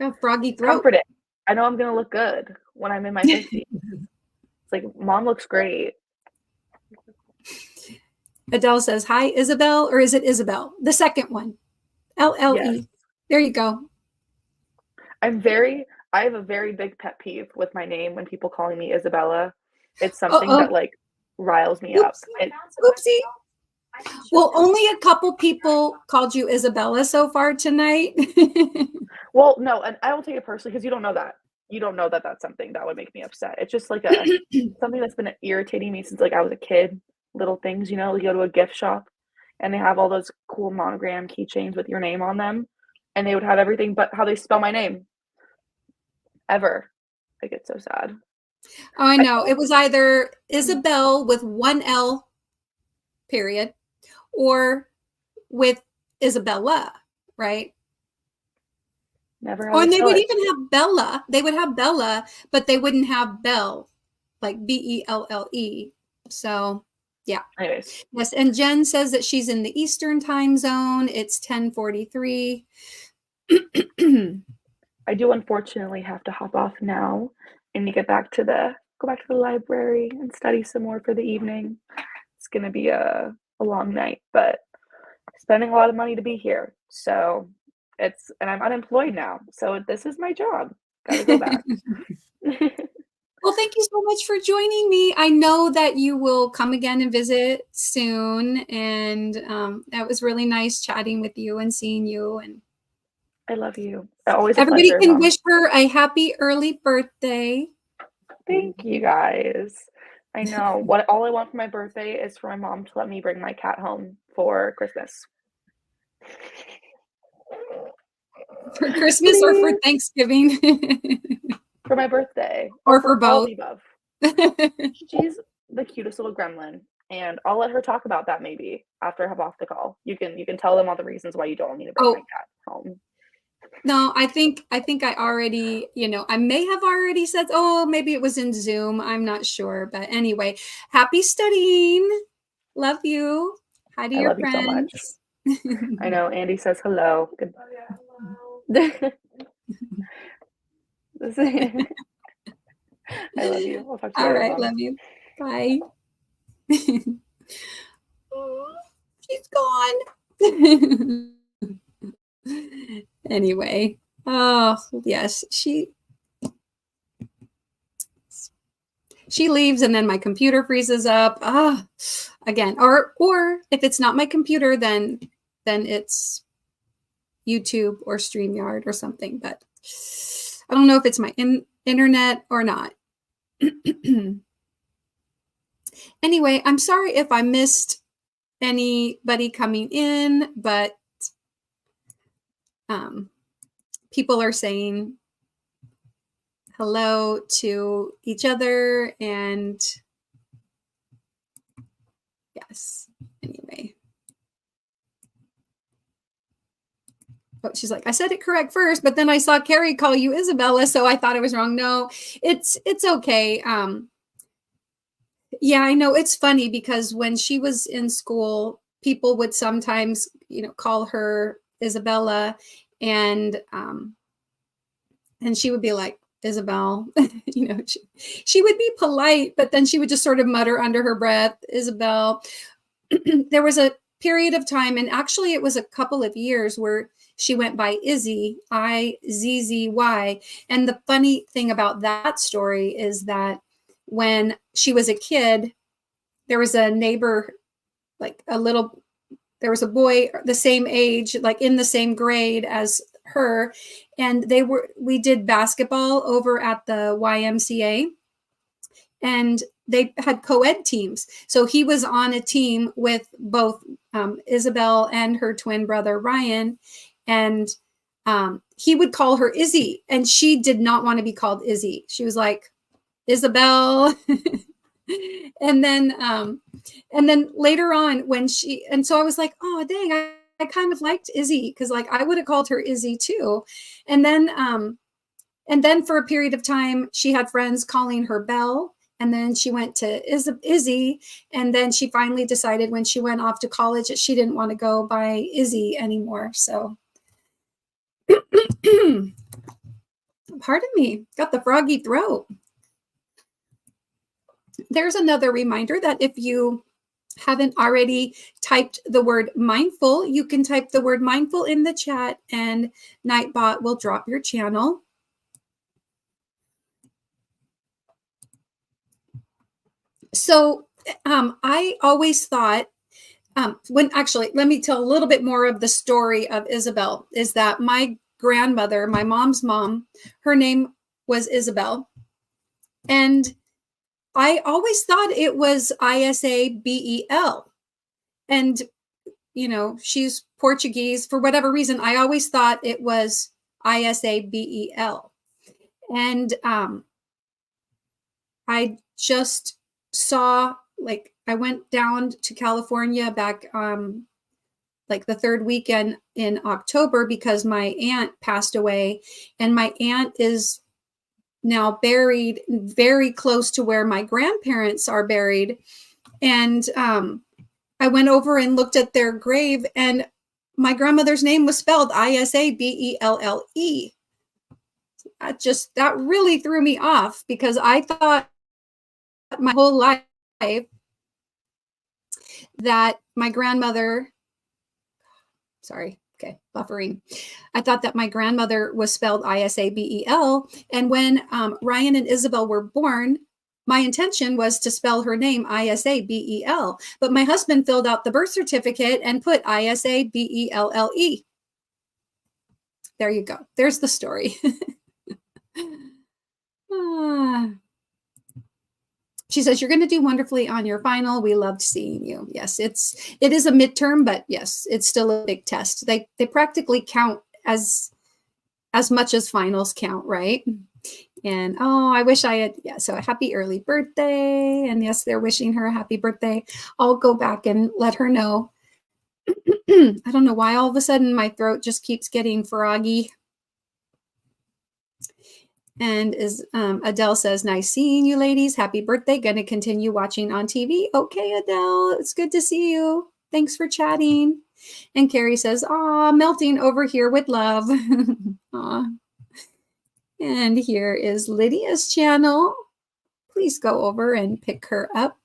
A froggy throat. Comforting. I know I'm gonna look good when I'm in my 50s. It's like, mom looks great. Adele says, hi, Isabel, or is it Isabel? The second one. LLE. Yes. There you go. I have a very big pet peeve with my name when people calling me Isabella. It's something that like riles me up. Oopsie. Well, only a couple people called you Isabella so far tonight. Well, no, and I don't take it personally because you don't know that. You don't know that that's something that would make me upset. It's just like something that's been irritating me since like I was a kid. Little things, you know, you go to a gift shop and they have all those cool monogram keychains with your name on them, and they would have everything but how they spell my name. Ever. I get so sad. Oh, I know. It was either Isabel with one L, period, or with Isabella, right? Never. Oh, and they would even have Bella. They would have Bella, but they wouldn't have Belle, like Belle. So, yeah. Anyways. Yes, and Jen says that she's in the Eastern time zone. It's 10:43. I do unfortunately have to hop off now and go back to the library and study some more for the evening. It's gonna be a long night, but spending a lot of money to be here. So and I'm unemployed now. So this is my job. Gotta go back. Well, thank you so much for joining me. I know that you will come again and visit soon. And that was really nice chatting with you and seeing you. And I love you. Always everybody a pleasure, can Mom. wish her a happy early birthday. Thank you guys. I know. All I want for my birthday is for my mom to let me bring my cat home for Christmas. For Christmas or for Thanksgiving? For my birthday. Or for both. All the above. She's the cutest little gremlin. And I'll let her talk about that maybe after I have off the call. You can tell them all the reasons why you don't want me to bring my cat home. No, I think I already, I may have already said, maybe it was in Zoom. I'm not sure. But anyway, happy studying. Love you. Hi to your friends. I love you so much. I know. Andy says hello. Good. Oh, yeah, hello. I love you. I'll talk to you later. All right. Mom. Love you. Bye. She's gone. Anyway. Oh, yes. she leaves and then my computer freezes up. Again, or if it's not my computer, then it's YouTube or StreamYard or something, but I don't know if it's my internet or not. Anyway, I'm sorry if I missed anybody coming in, but people are saying hello to each other, and yes, anyway. Oh, she's like, I said it correct first, but then I saw Carrie call you Isabella, so I thought I was wrong. No, it's okay. Yeah, I know, it's funny because when she was in school, people would sometimes, call her Isabella, and she would be like, Isabel, she would be polite, but then she would just sort of mutter under her breath, Isabel. There was a period of time, and actually it was a couple of years, where she went by Izzy, Izzzy. And the funny thing about that story is that when she was a kid, there was a neighbor, there was a boy the same age, like in the same grade as her, and we did basketball over at the YMCA, and they had co-ed teams. So he was on a team with both Isabel and her twin brother Ryan, and he would call her Izzy, and she did not want to be called Izzy. She was like, Isabel. and then later on, and so I was like, oh dang, I kind of liked Izzy, because like I would have called her Izzy too. And then for a period of time, she had friends calling her Belle, and then she went to Izzy, and then she finally decided when she went off to college that she didn't want to go by Izzy anymore. So pardon me, got the froggy throat. There's another reminder that if you haven't already typed the word mindful, you can type the word mindful in the chat, and Nightbot will drop your channel. So I always thought, let me tell a little bit more of the story of Isabel, is that my grandmother, my mom's mom, her name was Isabel. And I always thought it was Isabel. And, she's Portuguese. For whatever reason, I always thought it was Isabel. And I just saw, I went down to California back the third weekend in October, because my aunt passed away, and my aunt is now buried very close to where my grandparents are buried. And I went over and looked at their grave, and my grandmother's name was spelled Isabelle. That really threw me off, because I thought my whole life that my grandmother, buffering. I thought that my grandmother was spelled Isabel. And when Ryan and Isabel were born, my intention was to spell her name Isabel. But my husband filled out the birth certificate and put Isabelle. There you go. There's the story. She says, you're going to do wonderfully on your final. We loved seeing you. Yes, it is a midterm, but yes, it's still a big test. They practically count as much as finals count, right? And I wish I had, so happy early birthday. And yes, they're wishing her a happy birthday. I'll go back and let her know. I don't know why all of a sudden my throat just keeps getting froggy. And Adele says, nice seeing you, ladies. Happy birthday. Going to continue watching on TV. Okay, Adele, it's good to see you. Thanks for chatting. And Carrie says, melting over here with love. And here is Lydia's channel. Please go over and pick her up.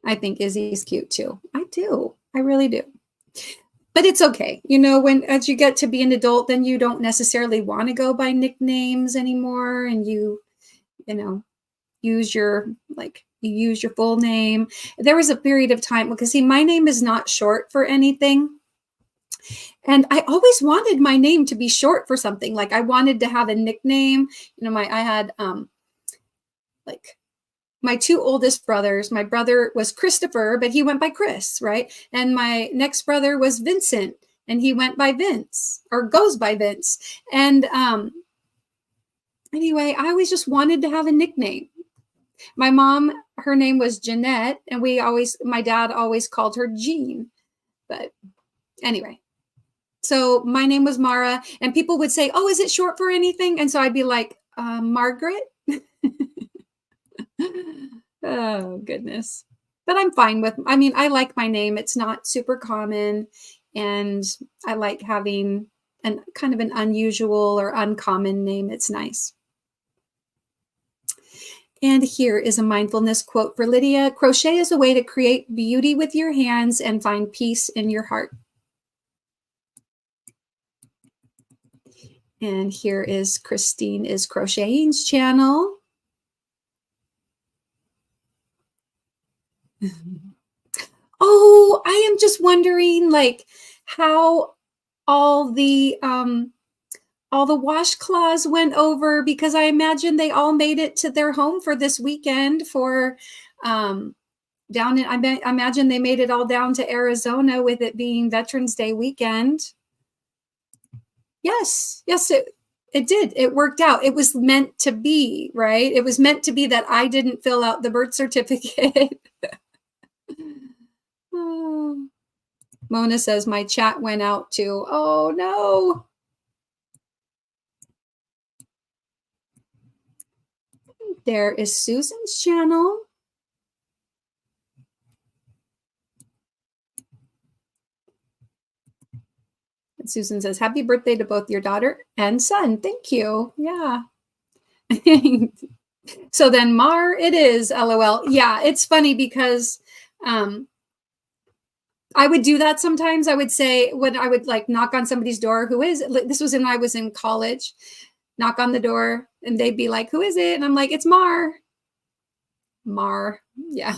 I think Izzy's cute too. I do. I really do. but it's okay. You know, as you get to be an adult, then you don't necessarily want to go by nicknames anymore. And you know, use your full name. There was a period of time because see, my name is not short for anything. And I always wanted my name to be short for something. Like I wanted to have a nickname. You know, I had like my two oldest brothers. My brother was Christopher, but he went by Chris, right? And my next brother was Vincent, and he went by Vince, or goes by Vince. And anyway, I always just wanted to have a nickname. My mom, her name was Jeanette, and my dad always called her Jean. But anyway, so my name was Mara, and people would say, "Oh, is it short for anything?" And so I'd be like, Margaret. Oh, goodness. But I'm fine with, I mean, I like my name. It's not super common, and I like having an kind of an unusual or uncommon name. It's nice. And here is a mindfulness quote for Lydia. Crochet is a way to create beauty with your hands and find peace in your heart. And here is Christine is Crocheting's channel. Oh, I am just wondering, like, how all the washcloths went over, because I imagine they all made it to their home for this weekend for down in, I imagine they made it all down to Arizona with it being Veterans Day weekend. Yes, it did. It worked out. It was meant to be, right? It was meant to be that I didn't fill out the birth certificate. Oh. Mona says my chat went out too. Oh no. There is Susan's channel. And Susan says, happy birthday to both your daughter and son. Thank you. Yeah. So then Mar it is, LOL. Yeah, it's funny because I would do that sometimes. I would say, when I would like knock on somebody's door, who is it? This was when I was in college, knock on the door, and they'd be like, who is it? And I'm like, it's Mar. Mar. Yeah.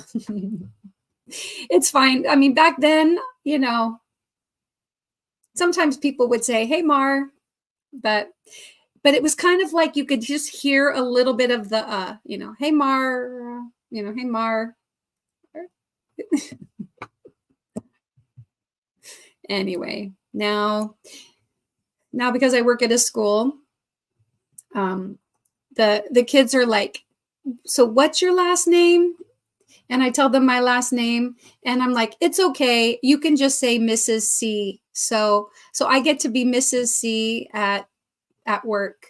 It's fine. I mean, back then, you know, sometimes people would say, hey, Mar, but it was kind of like you could just hear a little bit of the, you know, hey, Mar, you know, hey, Mar. Anyway, now because I work at a school, the kids are like, so what's your last name? And I tell them my last name, and I'm like, it's okay. You can just say Mrs. C. So I get to be Mrs. C at work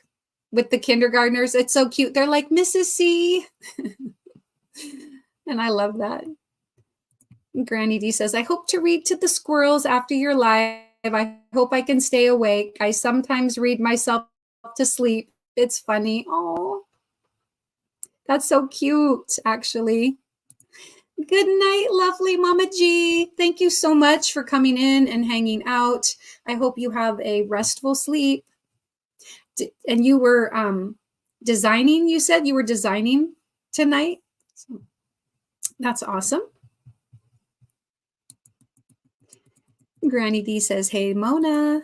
with the kindergartners. It's so cute. They're like, Mrs. C. And I love that. Granny D says, I hope to read to the squirrels after your live. I hope I can stay awake. I sometimes read myself to sleep. It's funny. Oh, that's so cute, actually. Good night, lovely Mama G. Thank you so much for coming in and hanging out. I hope you have a restful sleep. And you were designing, you said you were designing tonight? So that's awesome. Granny D says, hey, Mona.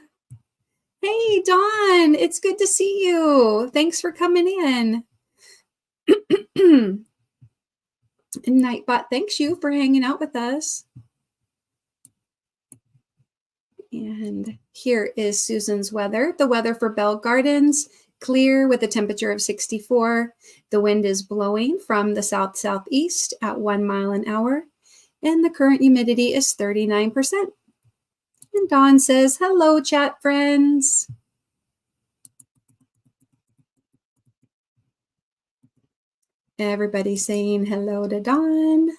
Hey, Dawn. It's good to see you. Thanks for coming in. Nightbot, thanks you for hanging out with us. And here is Susan's weather. The weather for Bell Gardens, clear with a temperature of 64. The wind is blowing from the south-southeast at 1 mile an hour. And the current humidity is 39%. And Dawn says, hello, chat friends. Everybody saying hello to Dawn.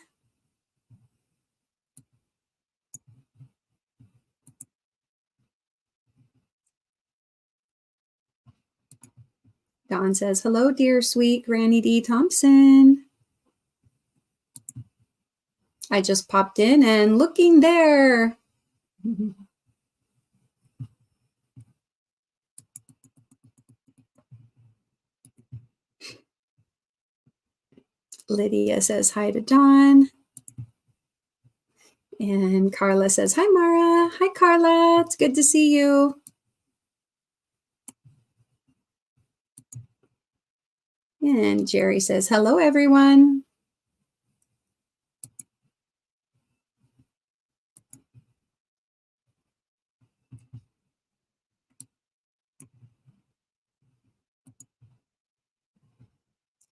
Dawn says, hello, dear sweet Granny D. Thompson. I just popped in and looking there. Lydia says hi to Dawn. And Carla says, hi, Mara. Hi, Carla. It's good to see you. And Jerry says, hello, everyone.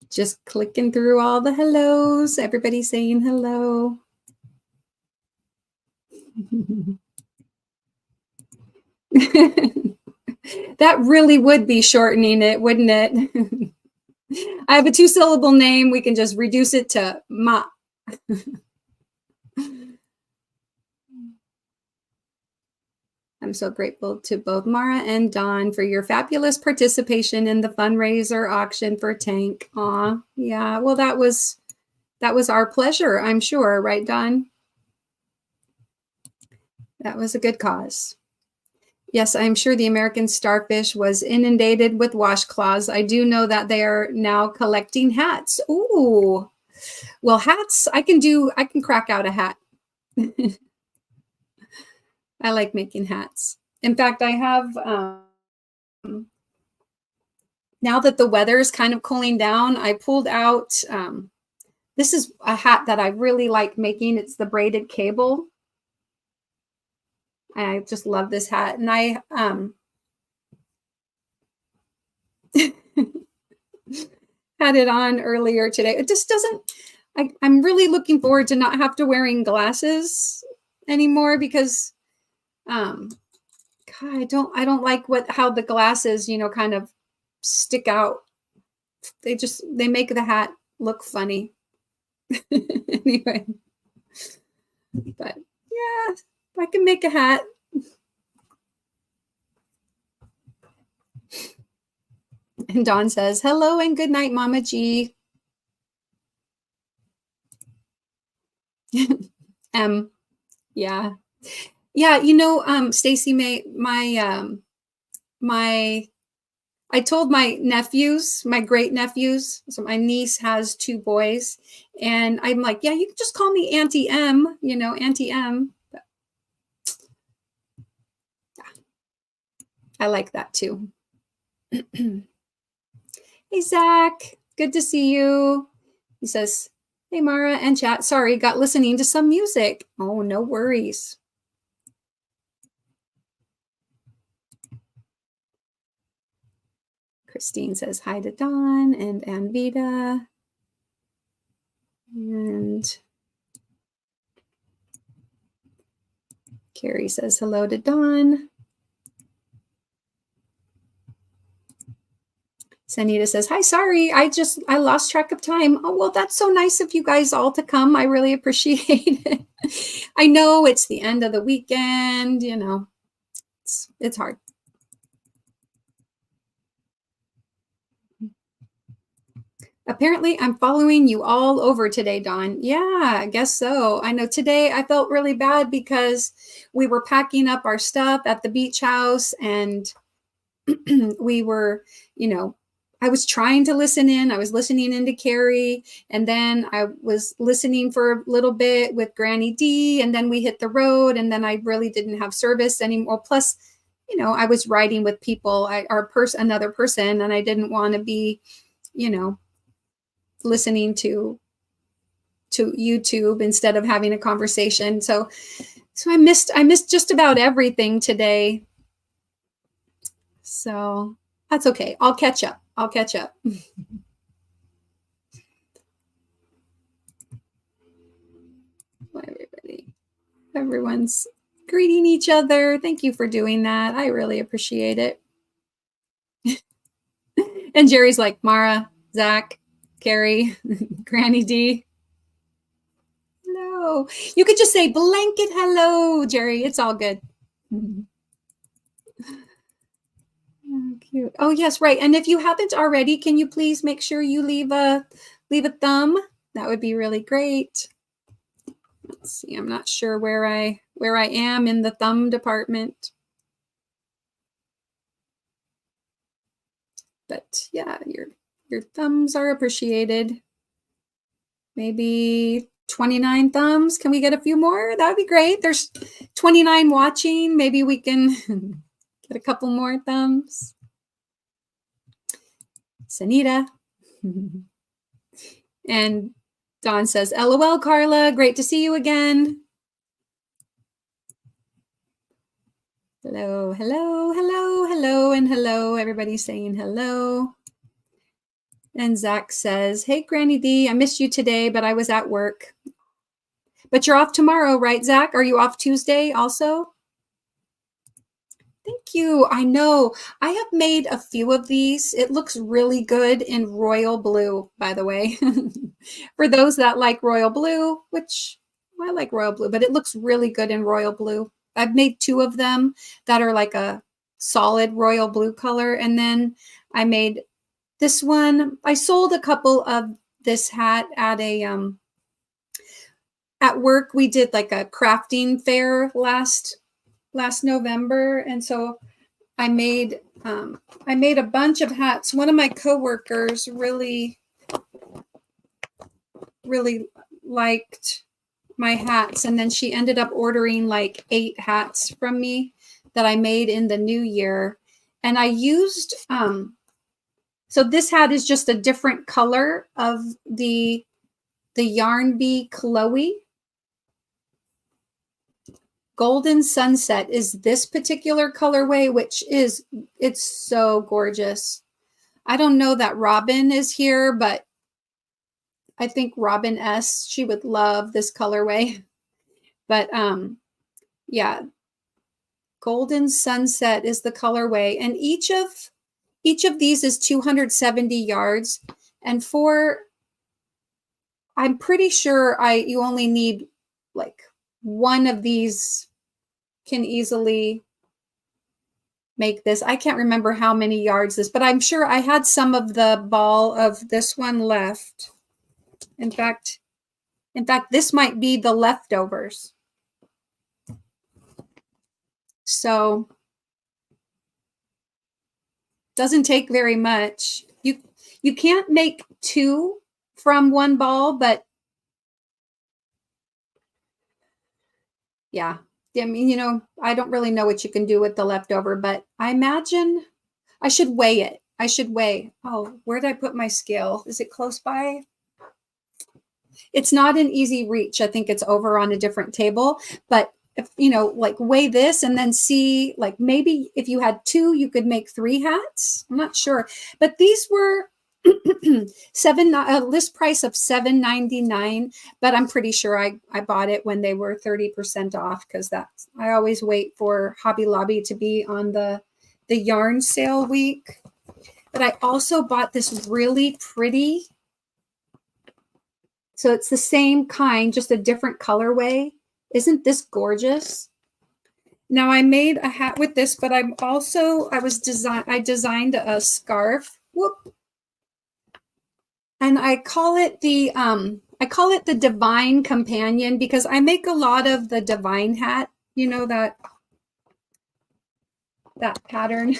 Just clicking through all the hellos. Everybody saying hello. That really would be shortening it, wouldn't it? I have a 2-syllable name. We can just reduce it to Ma. I'm so grateful to both Mara and Dawn for your fabulous participation in the fundraiser auction for Tank. Aw, yeah. Well, that was our pleasure, I'm sure, right, Dawn? That was a good cause. Yes, I'm sure the American starfish was inundated with washcloths. I do know that they are now collecting hats. Ooh, well, hats, I can crack out a hat. I like making hats. In fact, I have, now that the weather is kind of cooling down, I pulled out, this is a hat that I really like making. It's the braided cable. I just love this hat. And I had it on earlier today. It just doesn't, I'm really looking forward to not have to wearing glasses anymore because God, I don't like how the glasses, kind of stick out. They make the hat look funny. Anyway, but yeah, I can make a hat. And Dawn says, hello and good night, Mama G. Yeah. Yeah, Stacy May, I told my nephews, my great nephews, so my niece has 2 boys, and I'm like, yeah, you can just call me Auntie M, Auntie M. I like that too. Hey, Zach, good to see you. He says, hey, Mara and chat. Sorry, got listening to some music. Oh, no worries. Christine says hi to Dawn and Anvita. And Carrie says hello to Dawn. Sanita says, hi, sorry, I lost track of time. Oh, well, that's so nice of you guys all to come. I really appreciate it. I know it's the end of the weekend, it's hard. Apparently, I'm following you all over today, Dawn. Yeah, I guess so. I know today I felt really bad because we were packing up our stuff at the beach house and we were, I was trying to listen in. I was listening into Carrie, and then I was listening for a little bit with Granny D, and then we hit the road, and then I really didn't have service anymore. Plus, I was riding with people, another person, and I didn't want to be, listening to YouTube instead of having a conversation. So I missed just about everything today. So that's okay. I'll catch up. Everyone's greeting each other. Thank you for doing that. I really appreciate it. And Jerry's like, Mara, Zach, Carrie, Granny D. Hello. You could just say blanket hello, Jerry. It's all good. Oh, cute. Oh, yes, right. And if you haven't already, can you please make sure you leave a thumb? That would be really great. Let's see. I'm not sure where I am in the thumb department. But yeah, your thumbs are appreciated. Maybe 29 thumbs. Can we get a few more? That would be great. There's 29 watching. Maybe we can get a couple more thumbs. Sanita. And Dawn says, LOL, Carla. Great to see you again. Hello, hello, hello, hello, and hello. Everybody's saying hello. And Zach says, hey, Granny D, I missed you today, but I was at work. But you're off tomorrow, right, Zach? Are you off Tuesday also? Thank you. I know. I have made a few of these. It looks really good in royal blue, by the way. For those that like royal blue, which I like royal blue, but it looks really good in royal blue. I've made 2 of them that are like a solid royal blue color. And then I made this one. I sold a couple of this hat at a at work. We did like a crafting fair last November, and so I made a bunch of hats. One of my coworkers really liked my hats, and then she ended up ordering like 8 hats from me that I made in the new year. And I used so this hat is just a different color of the Yarn Bee Chloe. Golden Sunset is this particular colorway, which is, it's so gorgeous. I don't know that Robin is here, but I think Robin S, she would love this colorway. But yeah, Golden Sunset is the colorway, and each of these is 270 yards. And I'm pretty sure you only need like one of these can easily make this. I can't remember how many yards this, but I'm sure I had some of the ball of this one left. In fact, this might be the leftovers. So doesn't take very much. You can't make 2 from one ball, but yeah. I mean, you know, I don't really know what you can do with the leftover, but I imagine I should weigh it. I should weigh. Oh, where did I put my scale? Is it close by? It's not an easy reach. I think it's over on a different table, but if, you know, like weigh this and then see, like maybe if you had 2, you could make 3 hats. I'm not sure, but these were list price of $7.99, but I'm pretty sure I bought it when they were 30% off, because I always wait for Hobby Lobby to be on the yarn sale week. But I also bought this really pretty, so it's the same kind, just a different colorway. Isn't this gorgeous? Now I made a hat with this, but I designed a scarf. Whoop. And I call it the Divine Companion, because I make a lot of the Divine hat, you know, that pattern.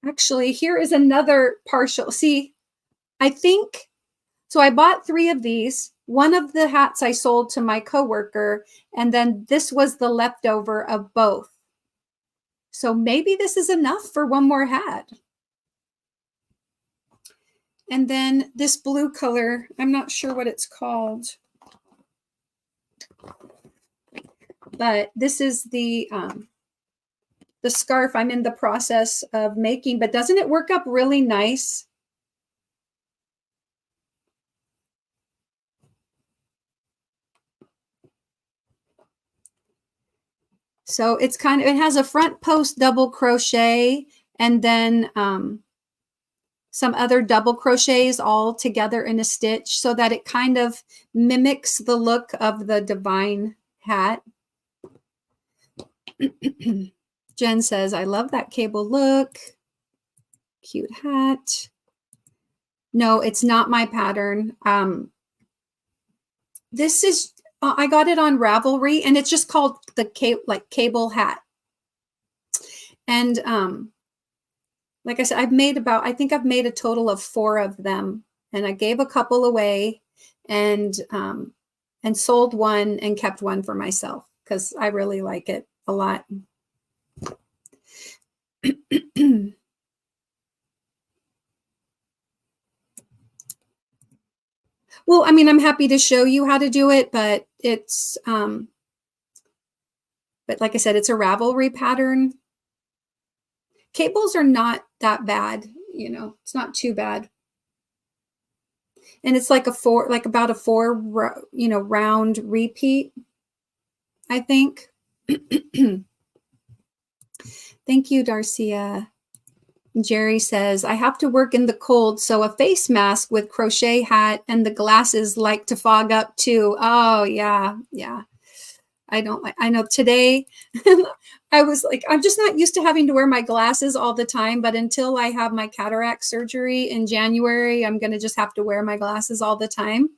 Actually, here is another partial. See, I think, so I bought 3 of these. One of the hats I sold to my coworker, and then this was the leftover of both. So maybe this is enough for one more hat. And then this blue color, I'm not sure what it's called, but this is the scarf I'm in the process of making. But doesn't it work up really nice? So it's it has a front post double crochet, and then some other double crochets all together in a stitch, so that it kind of mimics the look of the Divine hat. Jen says, I love that cable look. Cute hat. No, it's not my pattern. This is, I got it on Ravelry, and it's just called the cable hat. And like I said, I think I've made a total of 4 of them, and I gave a couple away. and sold one and kept one for myself because I really like it a lot. Well, I mean, I'm happy to show you how to do it, but it's, but like I said, it's a Ravelry pattern. Cables are not that bad, you know, it's not too bad. And it's like about a 4, you know, round repeat, I think. Thank you, Darcia. Jerry says, I have to work in the cold, so a face mask with crochet hat and the glasses like to fog up too. Oh, yeah, yeah. I know today I was like, I'm just not used to having to wear my glasses all the time, but until I have my cataract surgery in January, I'm going to just have to wear my glasses all the time.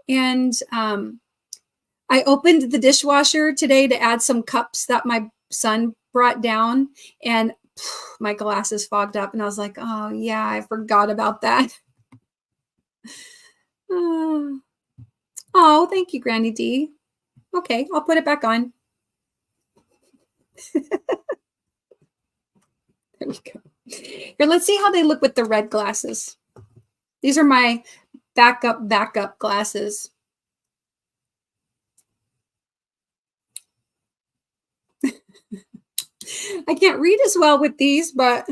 And I opened the dishwasher today to add some cups that my son brought down, and my glasses fogged up, and I was like, oh yeah, I forgot about that. Oh, thank you, Granny D. Okay, I'll put it back on. There we go. Here, let's see how they look with the red glasses. These are my backup glasses. I can't read as well with these, but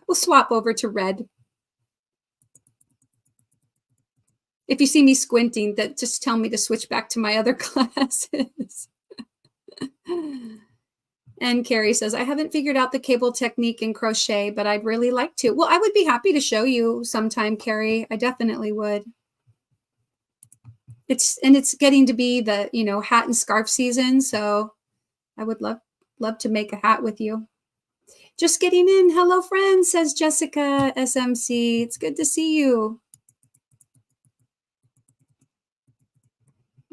we'll swap over to red. If you see me squinting, that just tell me to switch back to my other glasses. And Carrie says, I haven't figured out the cable technique in crochet, but I'd really like to. Well, I would be happy to show you sometime, Carrie. I definitely would. It's getting to be the, you know, hat and scarf season, so I would love to make a hat with you. Just getting in. Hello, friends, says Jessica SMC. It's good to see you.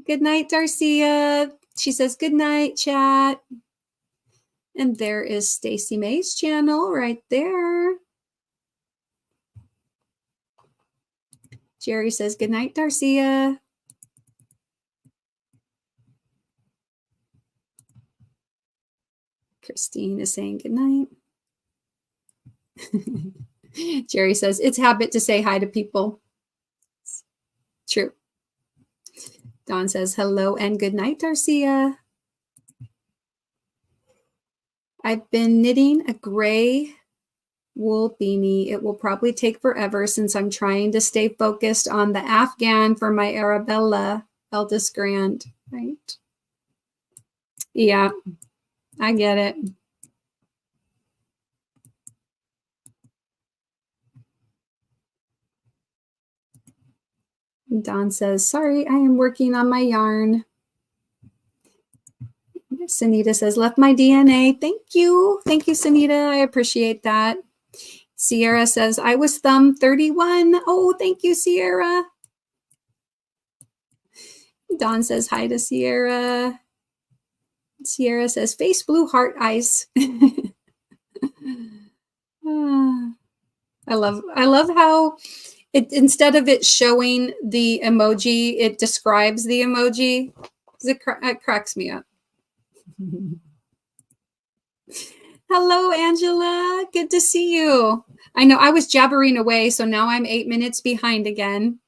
Good night, Darcia. She says, good night, chat. And there is Stacy May's channel right there. Jerry says, good night, Darcia. Christine is saying good night. Jerry says, it's habit to say hi to people. True. Dawn says, hello and good night, Darcia. I've been knitting a gray wool beanie. It will probably take forever since I'm trying to stay focused on the Afghan for my Arabella eldest grand, right? Yeah, I get it. Dawn says, sorry, I am working on my yarn. Sunita says, left my DNA. Thank you. Thank you, Sunita. I appreciate that. Sierra says, I was thumb 31. Oh, thank you, Sierra. Dawn says, hi to Sierra. Sierra says, face blue heart eyes. I love how it, instead of it showing the emoji, it describes the emoji. It cracks me up. Hello, Angela. Good to see you. I know I was jabbering away, so now I'm 8 minutes behind again.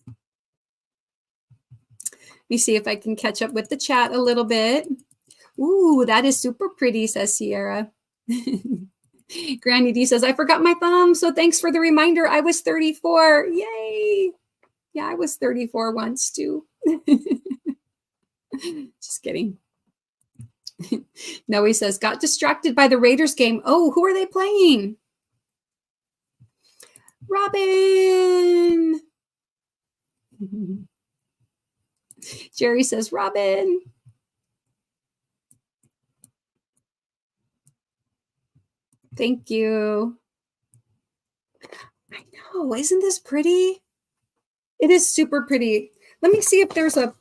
Let me see if I can catch up with the chat a little bit. Ooh, that is super pretty, says Sierra. Granny D says, I forgot my thumb, so thanks for the reminder. I was 34. Yay. Yeah, I was 34 once too. Just kidding. Noe says, got distracted by the Raiders game. Oh, who are they playing? Robin. Jerry says, Robin. Thank you. I know. Isn't this pretty? It is super pretty. Let me see if there's a...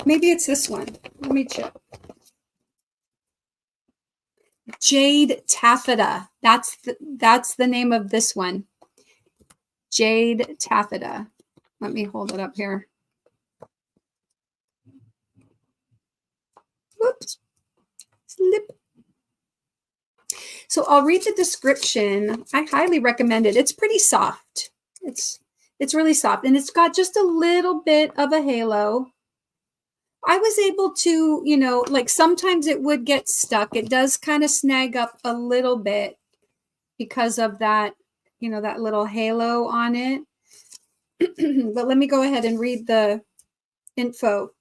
Maybe it's this one. Let me check. Jade Taffeta. That's the name of this one. Jade Taffeta. Let me hold it up here. Whoops. Slip. So I'll read the description. I highly recommend it. It's pretty soft. It's really soft, and it's got just a little bit of a halo. I was able to, you know, like sometimes it would get stuck. It does kind of snag up a little bit because of that, you know, that little halo on it. But let me go ahead and read the info.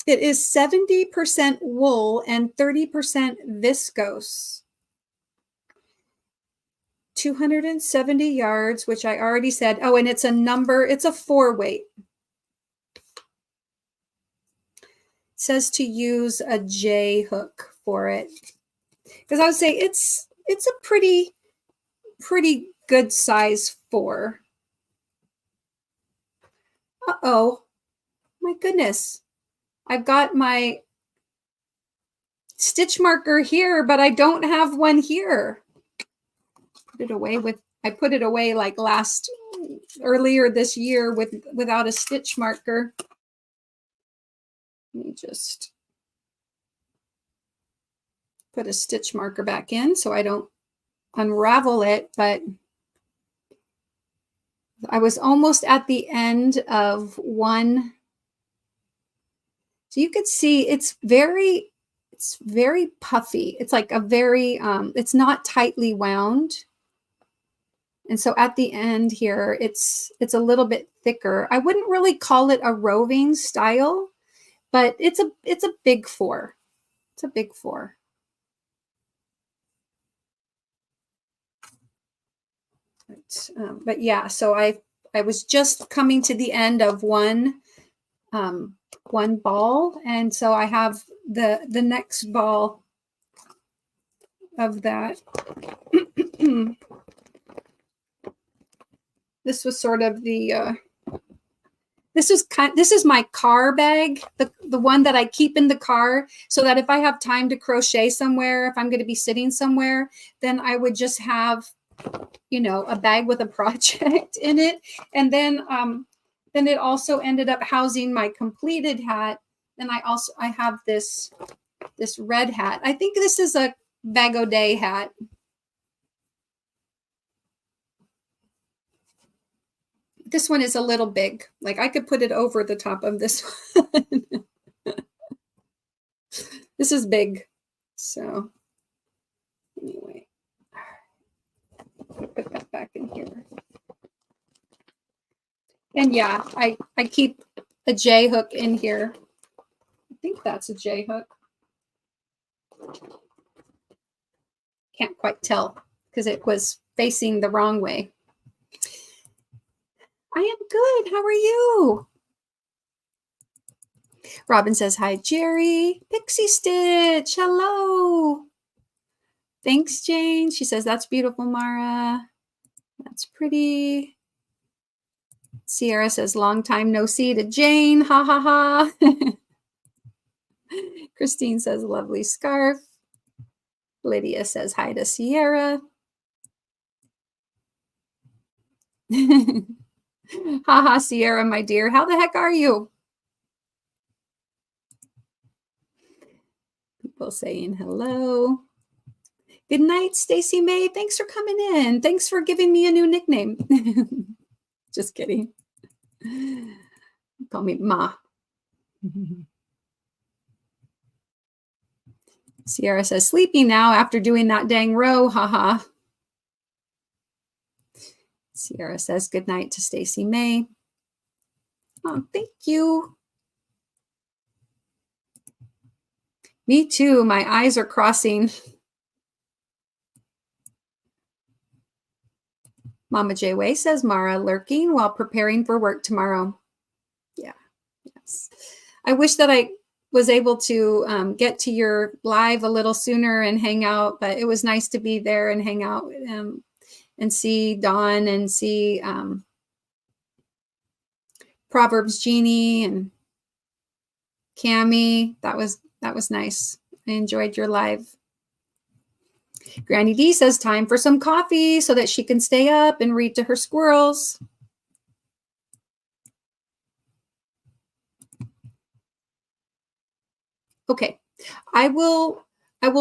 It is 70% wool and 30% viscose. 270 yards, which I already said. Oh, and it's a number, it's a 4-weight. It says to use a J hook for it. Because I would say it's a pretty good size 4. Uh-oh. My goodness. I've got my stitch marker here, but I don't have one here. I put it away like earlier this year without a stitch marker. Let me just put a stitch marker back in so I don't unravel it, but I was almost at the end of one. So you could see it's very puffy. It's like a very, it's not tightly wound. And so at the end here, it's a little bit thicker. I wouldn't really call it a roving style, but it's a big 4. It's a big 4. But yeah, so I was just coming to the end of one ball, and so I have the next ball of that. This was sort of the this is my car bag, the one that I keep in the car, so that if I have time to crochet somewhere, if I'm going to be sitting somewhere, then I would just have, you know, a bag with a project in it. And then it also ended up housing my completed hat. And I have this red hat. I think this is a Bag O' Day hat. This one is a little big. Like I could put it over the top of this one. This is big. So anyway, put that back in here. And yeah, I keep a J hook in here. I think that's a J hook. Can't quite tell because it was facing the wrong way. I am good. How are you? Robin says, hi, Jerry. Pixie Stitch. Hello. Thanks, Jane. She says, that's beautiful, Mara. That's pretty. Sierra says, long time no see to Jane. Ha, ha, ha. Christine says, lovely scarf. Lydia says, hi to Sierra. Haha, Sierra, my dear. How the heck are you? People saying hello. Good night, Stacy May. Thanks for coming in. Thanks for giving me a new nickname. Just kidding. Call me Ma. Sierra says, sleepy now after doing that dang row. Haha. Sierra says, good night to Stacy May. Oh, thank you. Me too. My eyes are crossing. Mama J Way says, Mara lurking while preparing for work tomorrow. Yeah. Yes. I wish that I was able to get to your live a little sooner and hang out, but it was nice to be there and hang out and see Dawn and see Proverbs Jeannie and Cami. That was nice. I enjoyed your live. Granny D says time for some coffee so that she can stay up and read to her squirrels. Okay, I will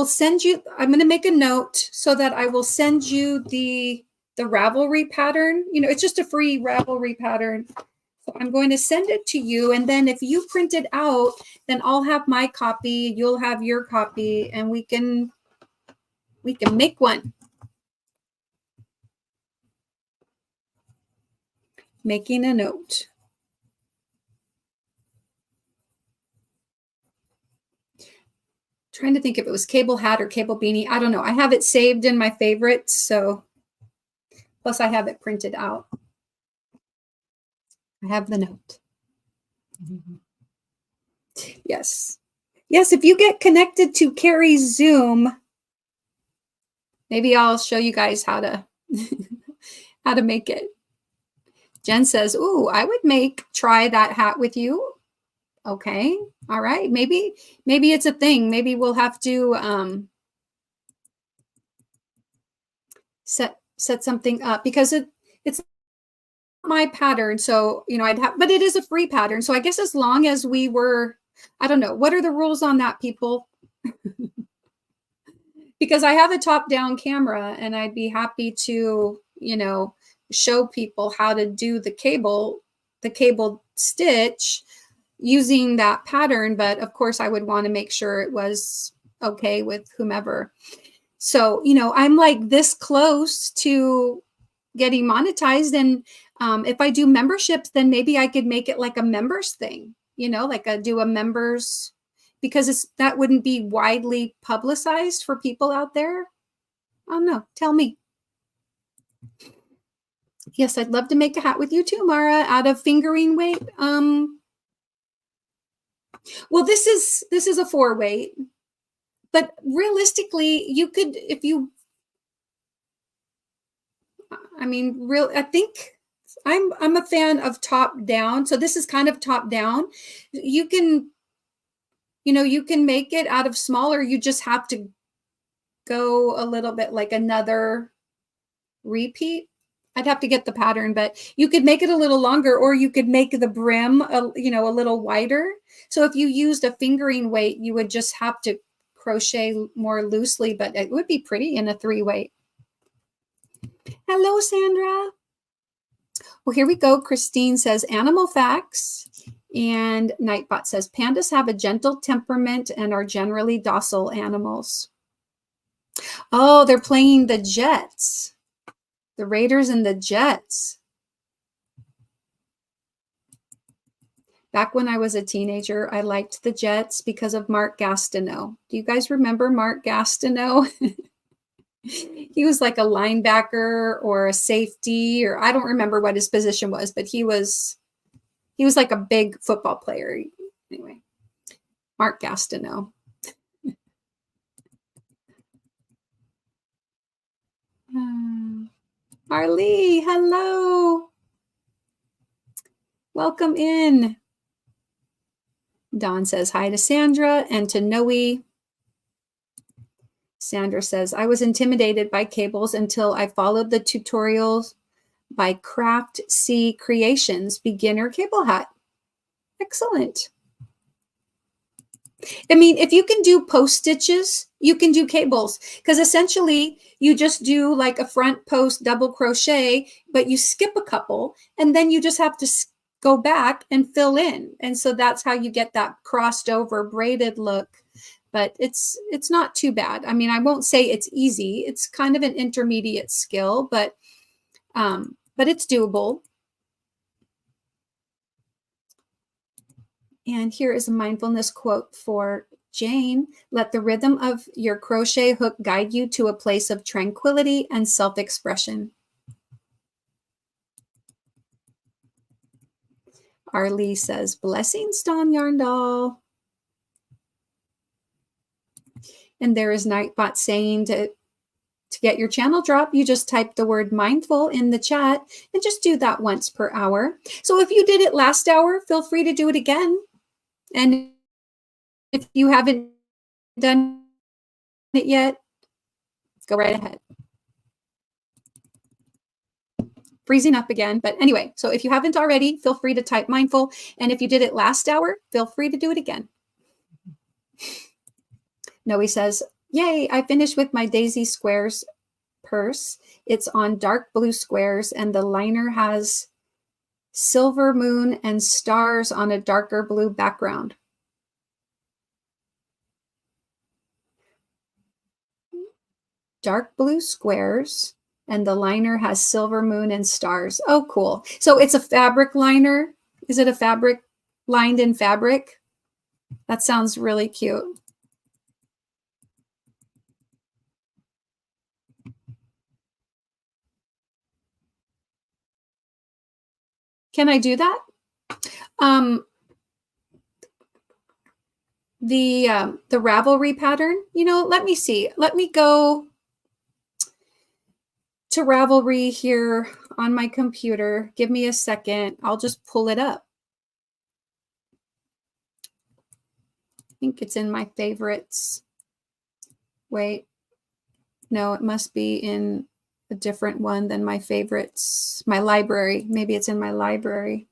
send you, I'm going to make a note so that I will send you the Ravelry pattern. You know, it's just a free Ravelry pattern. So I'm going to send it to you. And then if you print it out, then I'll have my copy, you'll have your copy, and we can make one. Making a note. Trying to think if it was cable hat or cable beanie. I don't know. I have it saved in my favorites. So plus I have it printed out. I have the note. Yes. Yes, if you get connected to Carrie's Zoom, maybe I'll show you guys how to how to make it. Jen says, "Ooh, I would try that hat with you." Okay. All right. Maybe it's a thing. Maybe we'll have to set something up because it's my pattern. So, you know, but it is a free pattern. So I guess as long as we were, I don't know, what are the rules on that, people? Because I have a top-down camera and I'd be happy to, you know, show people how to do the cable stitch using that pattern. But of course I would want to make sure it was okay with whomever. So, you know, I'm like this close to getting monetized. And if I do memberships, then maybe I could make it like a members thing, you know, like do a members, because that wouldn't be widely publicized for people out there. Oh no, tell me. Yes, I'd love to make a hat with you too, Mara, out of fingering weight. Well, this is a 4-weight, but realistically, you could, if you, I mean, I think I'm a fan of top down. So this is kind of top down. You can, you know, you can make it out of smaller. You just have to go a little bit like another repeat. I'd have to get the pattern, but you could make it a little longer, or you could make the brim, you know, a little wider. So if you used a fingering weight, you would just have to crochet more loosely, but it would be pretty in a 3-weight. Hello, Sandra. Well, here we go. Christine says animal facts. And Nightbot says pandas have a gentle temperament and are generally docile animals. Oh, they're playing the Jets. The Raiders and the Jets. Back when I was a teenager, I liked the Jets because of Mark Gastineau. Do you guys remember Mark Gastineau? He was like a linebacker or a safety, or I don't remember what his position was, but he was like a big football player. Anyway, Mark Gastineau. Marlee, hello. Welcome in. Dawn says hi to Sandra and to Noe. Sandra says, I was intimidated by cables until I followed the tutorials by Craft C Creations beginner cable hat. Excellent. I mean, if you can do post stitches, you can do cables, because essentially you just do like a front post double crochet, but you skip a couple and then you just have to go back and fill in. And so that's how you get that crossed over braided look. But it's not too bad. I mean, I won't say it's easy. It's kind of an intermediate skill, but it's doable. And here is a mindfulness quote for Jane. Let the rhythm of your crochet hook guide you to a place of tranquility and self-expression. Arlie says, blessings, Dawn Yarndall. And there is Nightbot saying to get your channel drop, you just type the word mindful in the chat and just do that once per hour. So if you did it last hour, feel free to do it again. And if you haven't done it yet, go right ahead. Freezing up again. But anyway, so if you haven't already, feel free to type mindful. And if you did it last hour, feel free to do it again. Noe says, yay, I finished with my Daisy Squares purse. It's on dark blue squares and the liner has silver moon and stars on a darker blue background. Dark blue squares and the liner has silver moon and stars. Oh, cool. So it's a fabric liner. Is it a fabric lined in fabric? That sounds really cute. Can I do that? The Ravelry pattern, you know, let me see. Let me go to Ravelry here on my computer. Give me a second. I'll just pull it up. I think it's in my favorites. Wait, no, it must be in a different one than my favorites. My library. Maybe it's in my library.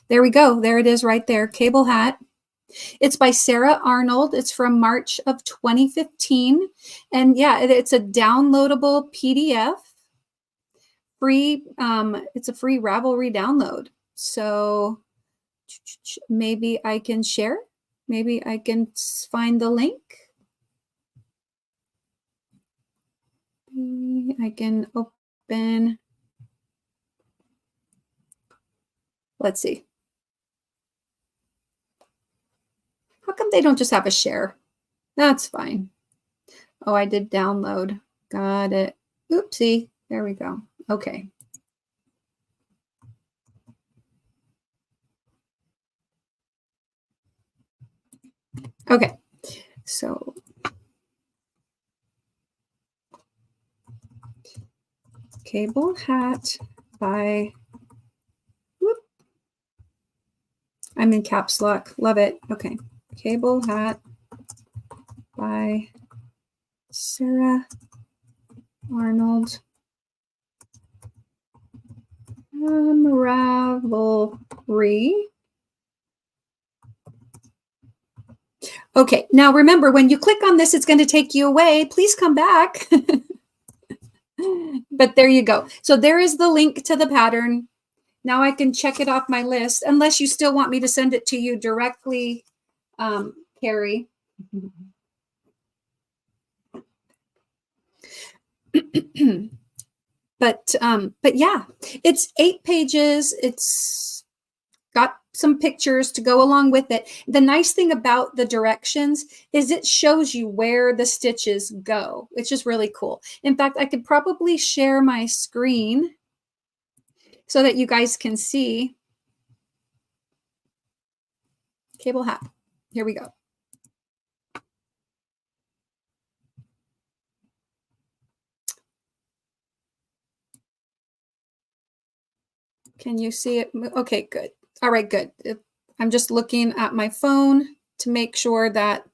There we go. There it is right there. Cable Hat. It's by Sarah Arnold. It's from March of 2015. And yeah, it's a downloadable PDF. Free. It's a free Ravelry download. So maybe I can share. Maybe I can find the link. I can open. Let's see. How come they don't just have a share? That's fine. Oh, I did download. Got it. Oopsie. There we go. Okay. Okay. So Cable Hat by, whoop. I'm in caps lock. Love it. Okay. Cable Hat by Sarah Arnold. Ravelry. Okay, now remember, when you click on this, it's going to take you away. Please come back. But there you go. So there is the link to the pattern. Now I can check it off my list, unless you still want me to send it to you directly, Carrie. But yeah, it's 8 pages. It's got some pictures to go along with it. The nice thing about the directions is it shows you where the stitches go, which is really cool. In fact, I could probably share my screen so that you guys can see. Cable Hat. Here we go. Can you see it? Okay, good. All right, good. I'm just looking at my phone to make sure that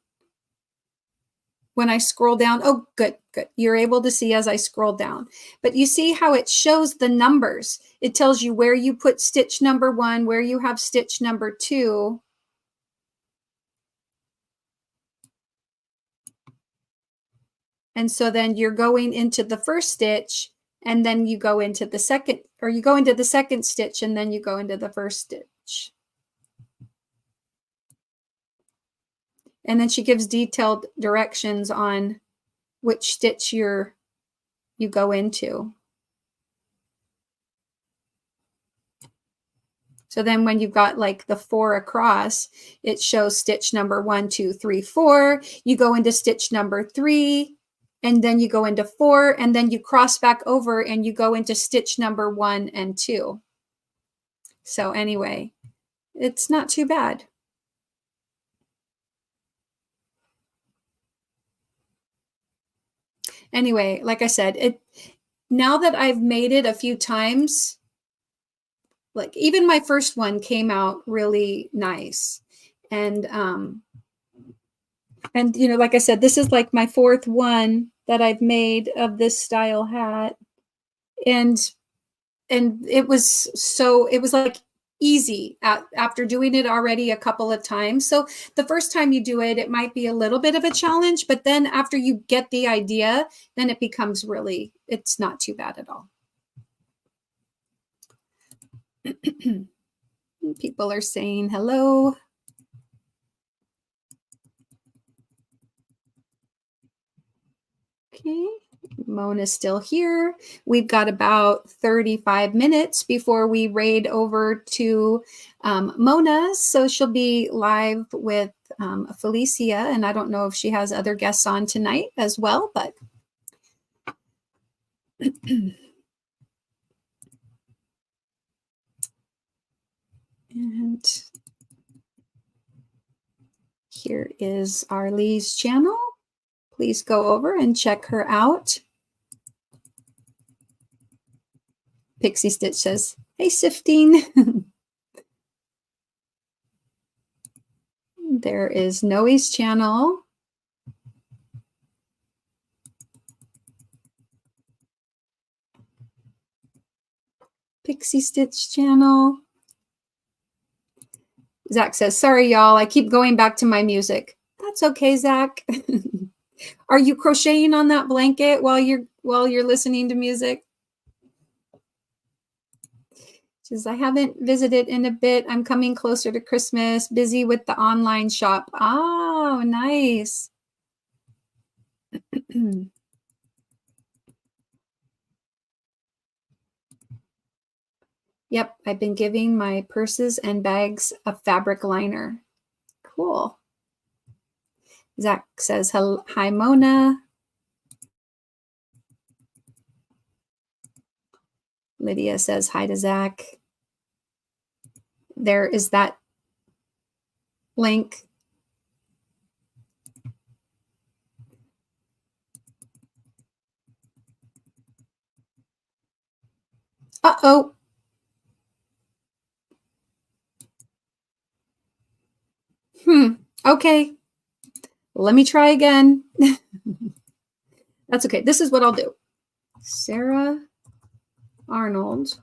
when I scroll down, oh, good, good. You're able to see as I scroll down. But you see how it shows the numbers. It tells you where you put stitch number 1, where you have stitch number 2. And so then you're going into the first stitch, and then you go into the second, or you go into the second stitch, and then you go into the first stitch. And then she gives detailed directions on which stitch you go into. So then when you've got like the 4 across, it shows stitch number 1, 2, 3, 4. You go into stitch number 3, and then you go into 4, and then you cross back over and you go into stitch number 1 and 2. So anyway, it's not too bad. Anyway, like I said, now that I've made it a few times, like even my first one came out really nice. And And, you know, like I said, this is like my 4th one that I've made of this style hat. And it was like easy after doing it already a couple of times. So the first time you do it, it might be a little bit of a challenge, but then after you get the idea, then it becomes really, it's not too bad at all. People are saying hello. Okay, Mona's still here. We've got about 35 minutes before we raid over to Mona. So she'll be live with Felicia, and I don't know if she has other guests on tonight as well, but and here is Arlie's channel. Please go over and check her out. Pixie Stitch says, hey, Sifting. There is Noe's channel. Pixie Stitch channel. Zach says, sorry, y'all. I keep going back to my music. That's okay, Zach. Are you crocheting on that blanket while you're listening to music? Says, I haven't visited in a bit. I'm coming closer to Christmas, busy with the online shop. Oh, nice. Yep, I've been giving my purses and bags a fabric liner. Cool. Zach says, hi, Mona. Lydia says, hi to Zach. There is that link. Uh-oh. Okay. Let me try again. That's okay. This is what I'll do. Sarah Arnold.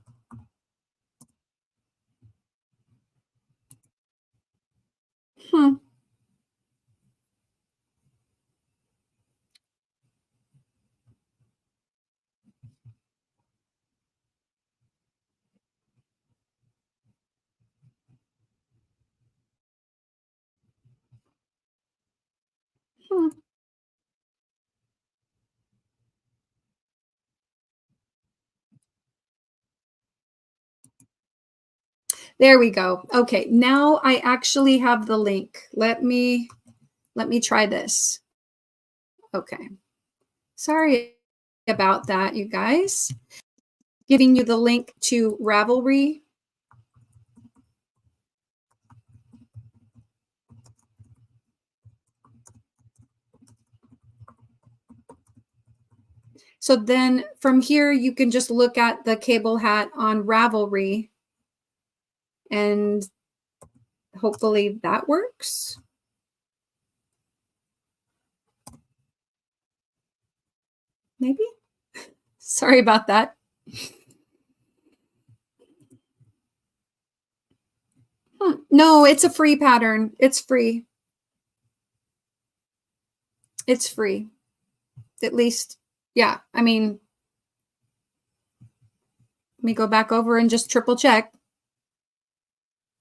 There we go. Okay, now I actually have the link. Let me try this. Okay. Sorry about that, you guys. Giving you the link to Ravelry. So then from here, you can just look at the cable hat on Ravelry, and hopefully that works. Maybe. Sorry about that. No, it's a free pattern. It's free. It's free. At least, yeah. I mean, let me go back over and just triple check.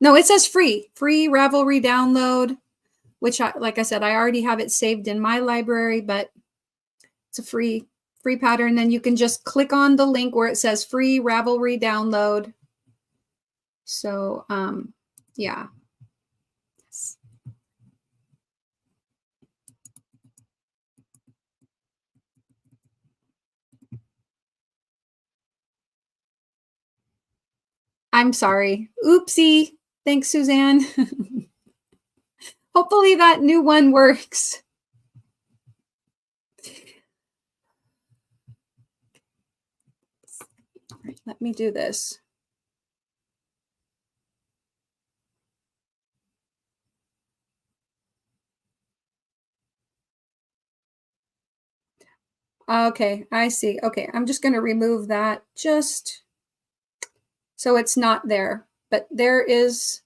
No, it says free. Free Ravelry download, which, like I said, I already have it saved in my library, but it's a free pattern. Then you can just click on the link where it says free Ravelry download. So, yeah. I'm sorry. Oopsie. Thanks, Suzanne. Hopefully that new one works. All right, let me do this. Okay, I see. Okay, I'm just going to remove that just so it's not there. But there is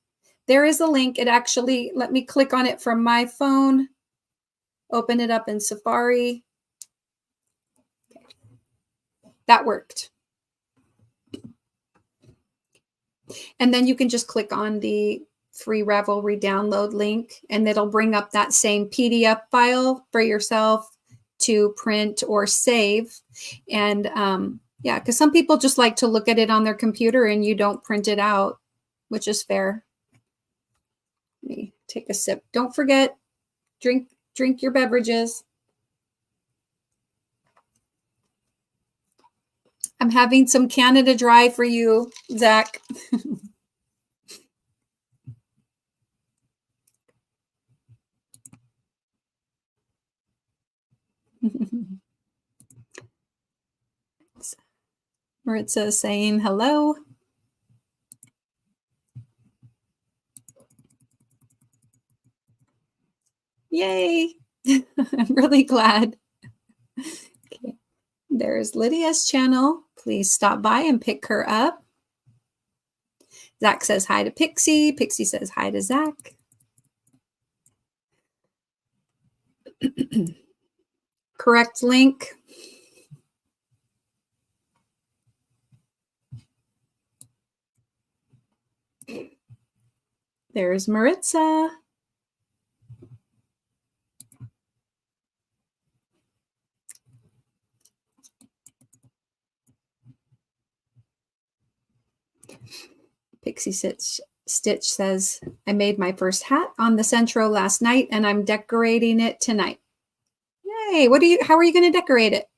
a link. It actually, let me click on it from my phone, open it up in Safari. That worked. And then you can just click on the free Ravelry download link and it'll bring up that same PDF file for yourself to print or save. And yeah, because some people just like to look at it on their computer and you don't print it out, which is fair. Let me take a sip. Don't forget, drink your beverages. I'm having some Canada Dry for you, Zach. Maritza saying hello. Yay. I'm really glad. Okay. There's Lydia's channel. Please stop by and pick her up. Zach says hi to Pixie. Pixie says hi to Zach. Correct link. There's Maritza. Pixie Stitch says, I made my first hat on the Centro last night and I'm decorating it tonight. Yay. How are you going to decorate it?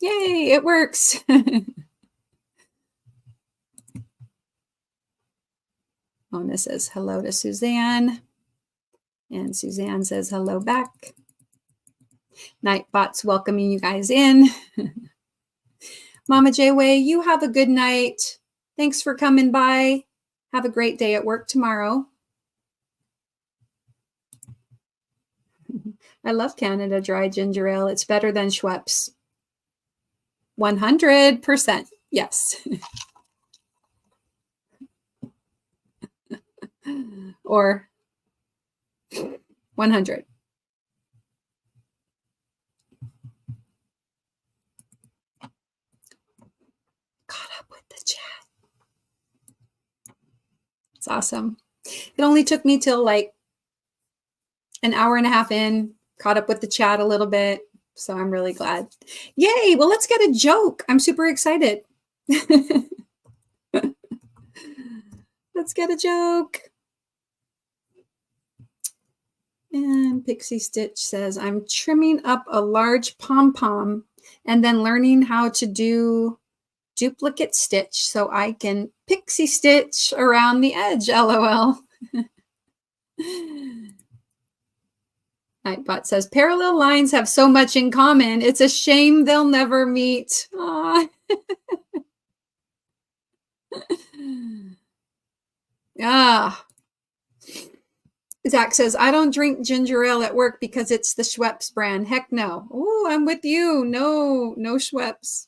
Yay, it works. Mona says hello to Suzanne. And Suzanne says hello back. Nightbot's welcoming you guys in. Mama J-Way, you have a good night. Thanks for coming by. Have a great day at work tomorrow. I love Canada Dry ginger ale. It's better than Schweppes. 100%. Yes. Or 100. Caught up with the chat. It's awesome. It only took me till like an hour and a half in, caught up with the chat a little bit. So I'm really glad. Yay. Well, let's get a joke. I'm super excited. Let's get a joke. And Pixie Stitch says, I'm trimming up a large pom-pom and then learning how to do duplicate stitch so I can pixie stitch around the edge, LOL. Nightbot says, parallel lines have so much in common. It's a shame they'll never meet. Ah. Zach says, I don't drink ginger ale at work because it's the Schweppes brand. Heck no. Oh, I'm with you. No Schweppes.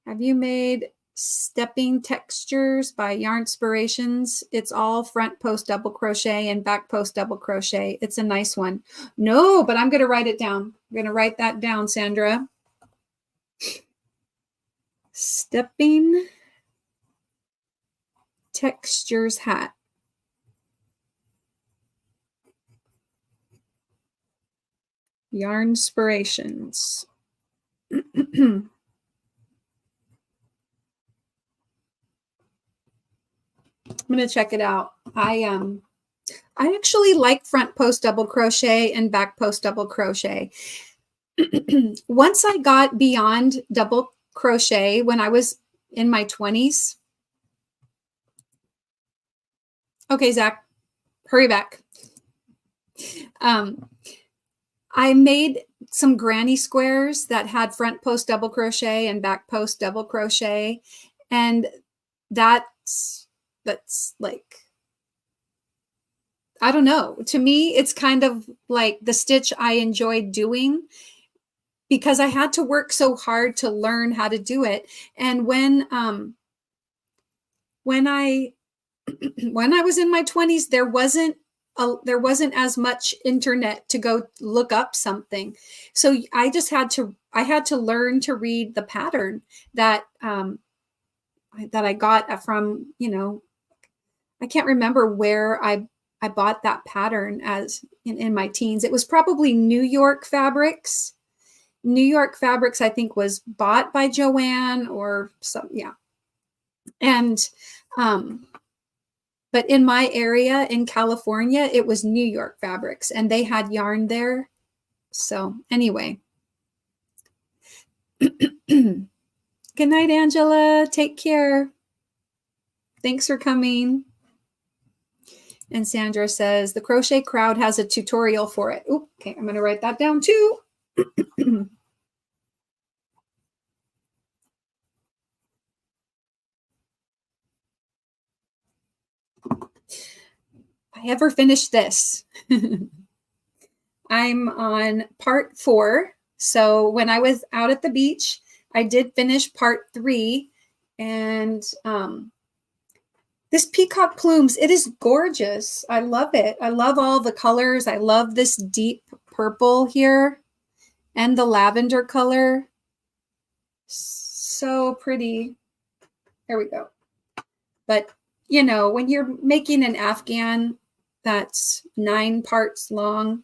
Have you made stepping textures by Yarnspirations? It's all front post double crochet and back post double crochet. It's a nice one. No, but I'm going to write it down. I'm going to write that down, Sandra. Stepping textures hat. Yarnspirations. I'm going to check it out. I actually like front post double crochet and back post double crochet. Once I got beyond double crochet when I was in my 20s. Okay, Zach, hurry back. I made some granny squares that had front post double crochet and back post double crochet. And that's like I don't know. To me, it's kind of like the stitch I enjoyed doing because I had to work so hard to learn how to do it. And when I when I was in my 20s, there wasn't as much internet to go look up something. So I had to learn to read the pattern that that I got from, I can't remember where I bought that pattern as in my teens. It was probably New York Fabrics. New York Fabrics, I think, was bought by Joanne or some, yeah. And but in my area in California, it was New York Fabrics, and they had yarn there. So anyway. Good night, Angela. Take care. Thanks for coming. And Sandra says, the Crochet Crowd has a tutorial for it. Ooh, okay, I'm going to write that down too. I ever finished this. I'm on part 4. So when I was out at the beach, I did finish part 3. And this peacock plumes, it is gorgeous. I love it. I love all the colors. I love this deep purple here and the lavender color. So pretty. There we go. But, when you're making an Afghan that's 9 parts long,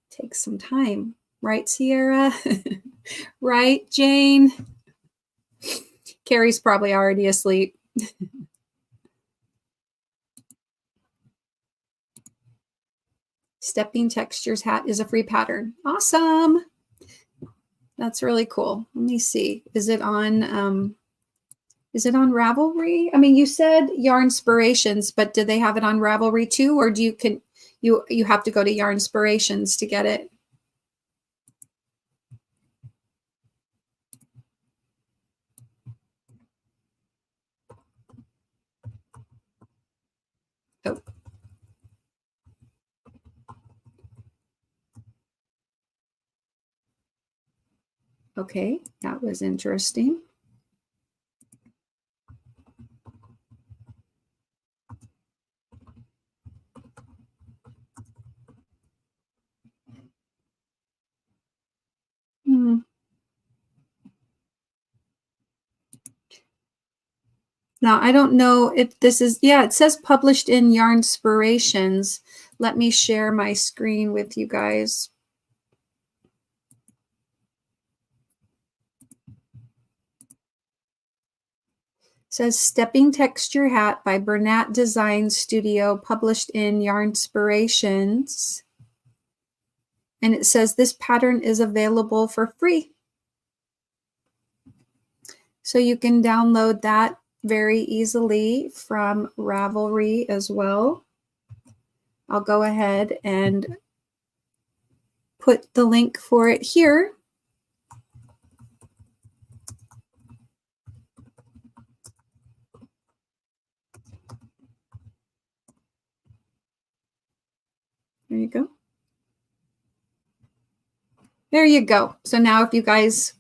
takes some time. Right, Sierra? Right, Jane? Carrie's probably already asleep. Stepping Textures hat is a free pattern. Awesome. That's really cool. Let me see. Is it on Ravelry? I mean, you said Yarnspirations, but do they have it on Ravelry too, or you have to go to Yarnspirations to get it? Oh. Okay, that was interesting. Now, I don't know if this is, yeah, it says published in Yarnspirations. Let me share my screen with you guys. It says Stepping Texture Hat by Bernat Design Studio, published in Yarnspirations. And it says this pattern is available for free. So you can download that very easily from Ravelry as well. I'll go ahead and put the link for it here. There you go. There you go. So now if you guys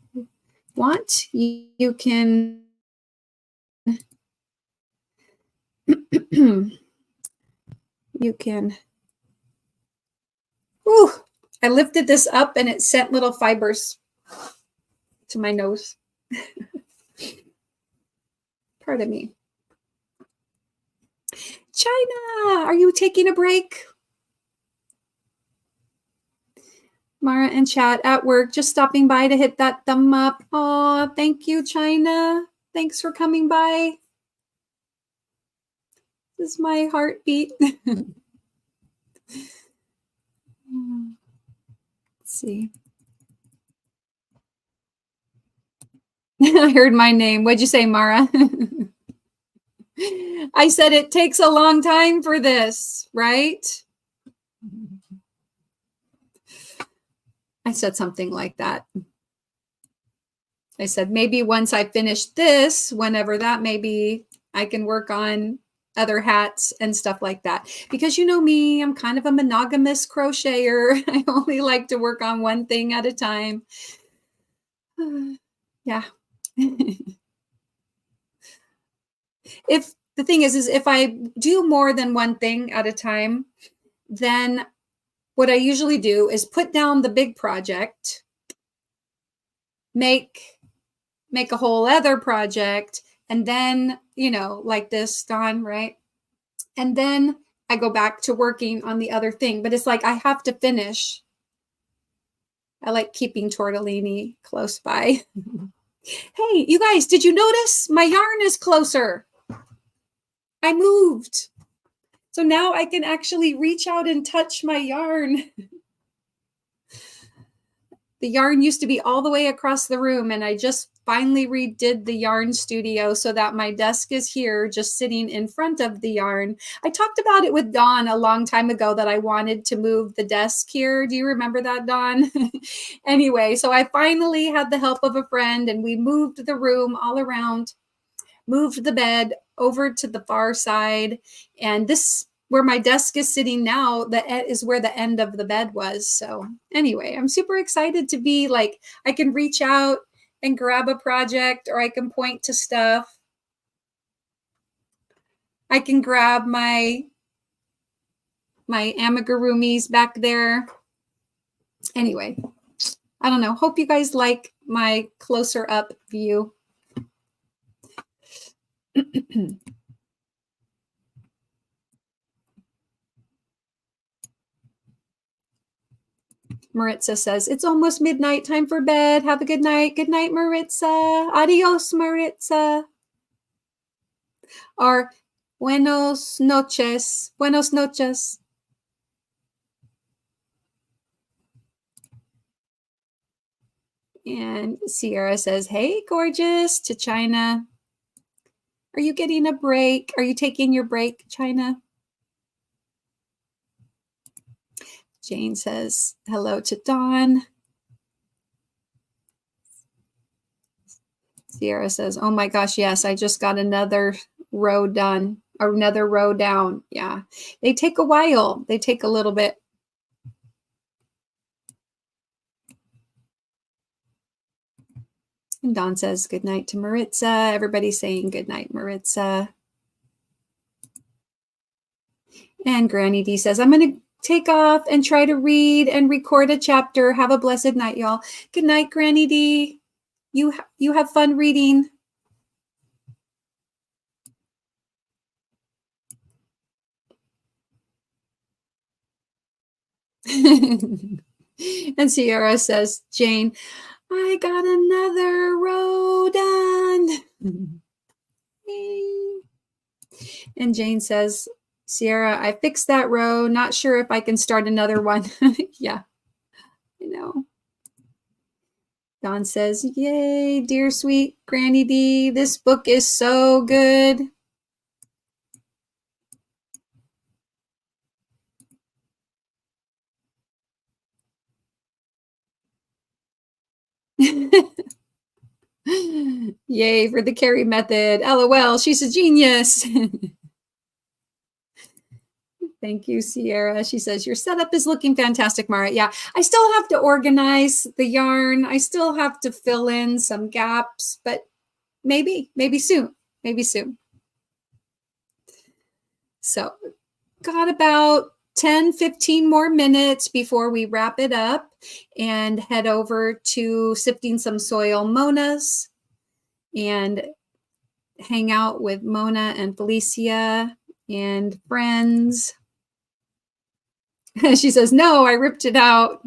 want, you can you can. Ooh, I lifted this up and it sent little fibers to my nose. Pardon me. China, are you taking a break? Mara and Chad at work, just stopping by to hit that thumb up. Oh, thank you, China. Thanks for coming by. This is my heartbeat. Let's see. I heard my name. What'd you say, Mara? I said it takes a long time for this, right? I said something like that. I said, maybe once I finish this, whenever that may be, I can work on other hats and stuff like that. Because you know me, I'm kind of a monogamous crocheter. I only like to work on one thing at a time. Yeah. If the thing is if I do more than one thing at a time, then what I usually do is put down the big project, make a whole other project, and then, you know, like this, Dawn, right? And then I go back to working on the other thing. But it's like I have to finish. I like keeping tortellini close by. Hey, you guys, did you notice my yarn is closer? I moved. So now I can actually reach out and touch my yarn. The yarn used to be all the way across the room, and I just finally redid the yarn studio so that my desk is here just sitting in front of the yarn. I talked about it with Dawn a long time ago that I wanted to move the desk here. Do you remember that, Dawn? Anyway, so I finally had the help of a friend, and we moved the room all around, moved the bed over to the far side, and this where my desk is sitting now, that is where the end of the bed was. So anyway, I'm super excited to be like, I can reach out and grab a project, or I can point to stuff. I can grab my amigurumis back there. Anyway, I don't know. Hope you guys like my closer up view. Maritza says, it's almost midnight, time for bed. Have a good night. Good night, Maritza. Adios, Maritza. Or buenos noches. Buenos noches. And Sierra says, hey, gorgeous, to China. Are you getting a break? Are you taking your break, China? Jane says, hello to Dawn. Sierra says, oh my gosh, yes, I just got another row done, or another row down. Yeah, they take a while. They take a little bit. And Dawn says, good night to Maritza. Everybody's saying good night, Maritza. And Granny D says, I'm going to take off and try to read and record a chapter. Have a blessed night, y'all. Good night, Granny D. You have fun reading. And Sierra says, Jane, I got another row done. And Jane says, Sierra, I fixed that row. Not sure if I can start another one. Yeah, I know. Dawn says, yay, dear sweet Granny D. This book is so good. Yay for the Carrie method. LOL, she's a genius. Thank you, Sierra. She says, your setup is looking fantastic, Mara. Yeah, I still have to organize the yarn. I still have to fill in some gaps, but maybe soon. Maybe soon. So got about 10, 15 more minutes before we wrap it up and head over to Sifting Some Soil Mona's and hang out with Mona and Felicia and friends. She says, no, I ripped it out.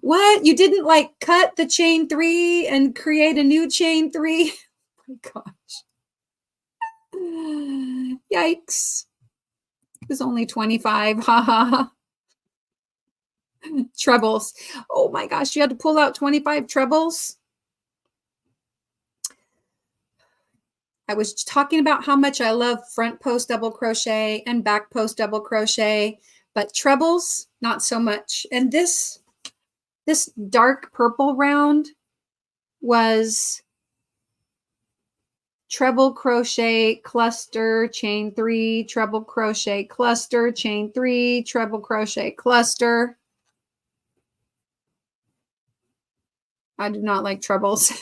What? You didn't like cut the chain 3 and create a new chain 3? Oh my gosh. Yikes. It was only 25. Ha ha ha. Trebles. Oh my gosh, you had to pull out 25 trebles? I was talking about how much I love front post double crochet and back post double crochet, but trebles, not so much. And this dark purple round was treble crochet, cluster, chain 3, treble crochet, cluster, chain 3, treble crochet, cluster. I do not like trebles.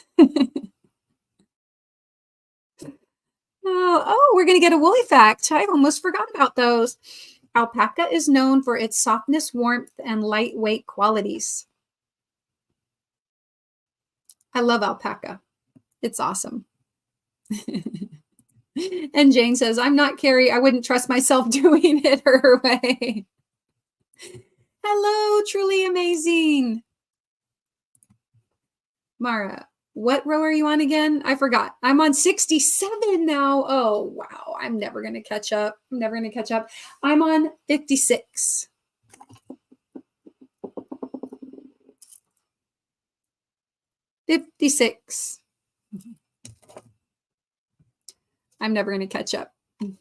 Oh, we're going to get a woolly fact. I almost forgot about those. Alpaca is known for its softness, warmth, and lightweight qualities. I love alpaca. It's awesome. And Jane says, I'm not Carrie. I wouldn't trust myself doing it her way. Hello, truly amazing. Mara, what row are you on again? I forgot. I'm on 67 now. Oh, wow. I'm never going to catch up. I'm never going to catch up. I'm on 56. I'm never going to catch up. And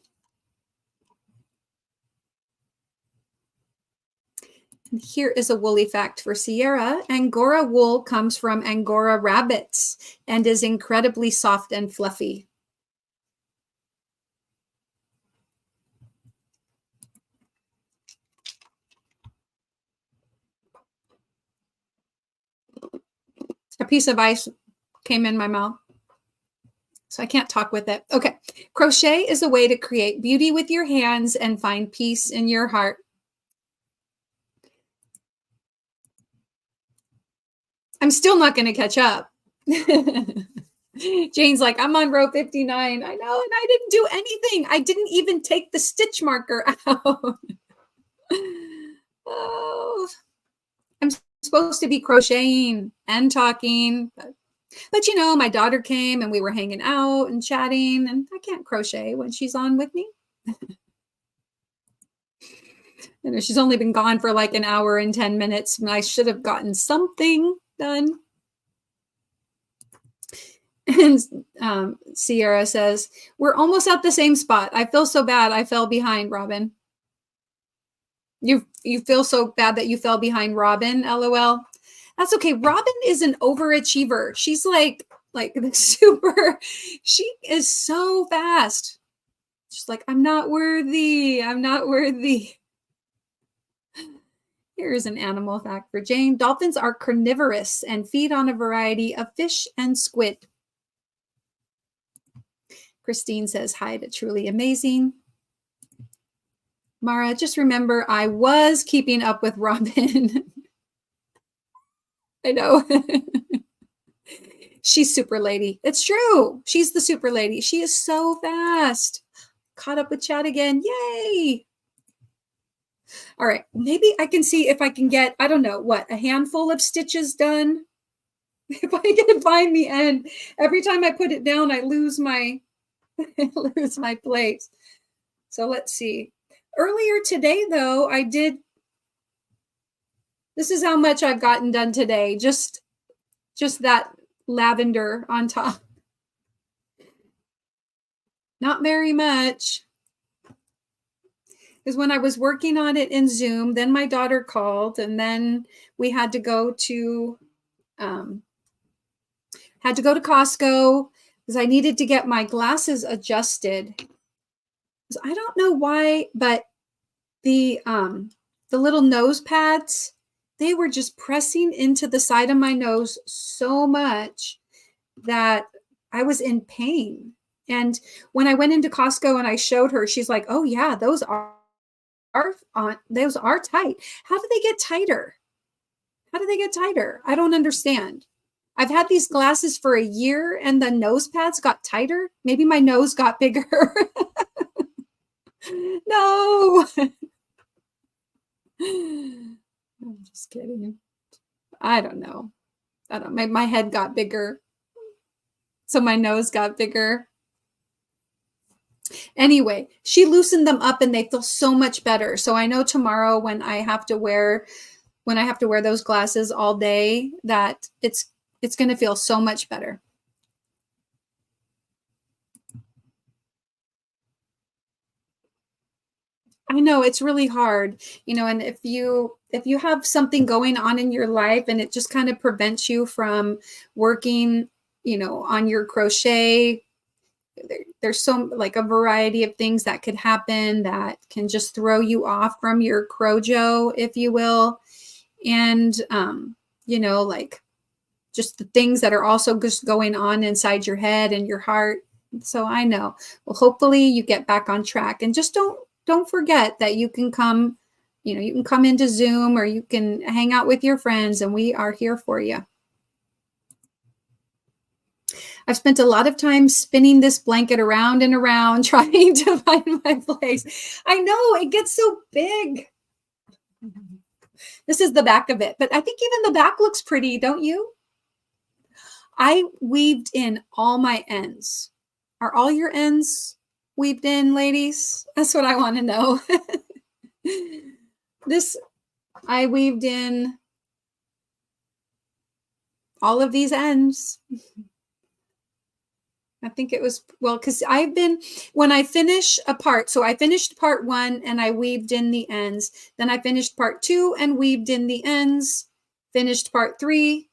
here is a woolly fact for Sierra. Angora wool comes from Angora rabbits and is incredibly soft and fluffy. A piece of ice came in my mouth, so I can't talk with it. Okay. Crochet is a way to create beauty with your hands and find peace in your heart. I'm still not going to catch up. Jane's like, I'm on row 59. I know, and I didn't do anything. I didn't even take the stitch marker out. Oh, I'm supposed to be crocheting and talking, but you know, my daughter came and we were hanging out and chatting, and I can't crochet when she's on with me. You know, she's only been gone for like an hour and 10 minutes, and I should have gotten something done. And Sierra says, we're almost at the same spot. I feel so bad. I fell behind, Robin. You feel so bad that you fell behind Robin, LOL. That's okay. Robin is an overachiever. She's like the super, she is so fast. She's like, I'm not worthy. I'm not worthy. Here's an animal fact for Jane. Dolphins are carnivorous and feed on a variety of fish and squid. Christine says, hi to Truly Amazing. Mara, just remember, I was keeping up with Robin. I know. She's super lady. It's true. She's the super lady. She is so fast. Caught up with chat again. Yay. All right. Maybe I can see if I can get, I don't know, what, a handful of stitches done. If I can find the end. Every time I put it down, I lose my place. So let's see. Earlier today, though, I did, this is how much I've gotten done today. Just that lavender on top. Not very much. Because when I was working on it in Zoom, then my daughter called, and then we had to go to Costco because I needed to get my glasses adjusted. I don't know why, but the little nose pads, they were just pressing into the side of my nose so much that I was in pain. And when I went into Costco and I showed her, she's like, "Oh yeah, those are tight. How do they get tighter? How do they get tighter? I don't understand. I've had these glasses for a year and the nose pads got tighter. Maybe my nose got bigger." No. I'm just kidding. I don't know. My head got bigger. So my nose got bigger. Anyway, she loosened them up and they feel so much better. So I know tomorrow when I have to wear those glasses all day, that it's going to feel so much better. I know it's really hard, you know, and if you have something going on in your life and it just kind of prevents you from working, you know, on your crochet, there's so like a variety of things that could happen that can just throw you off from your crojo, if you will. And, you know, like just the things that are also just going on inside your head and your heart. So I know, well, hopefully you get back on track, and just don't forget that you can come, you know, you can come into Zoom or you can hang out with your friends, and we are here for you. I've spent a lot of time spinning this blanket around and around trying to find my place. I know it gets so big. This is the back of it, but I think even the back looks pretty, don't you? I weaved in all my ends. Are all your ends weaved in, ladies? That's what I want to know. This, I weaved in all of these ends. I think it was, well, because I've been, when I finish a part, so I finished part 1 and I weaved in the ends. Then I finished part 2 and weaved in the ends. Finished part 3,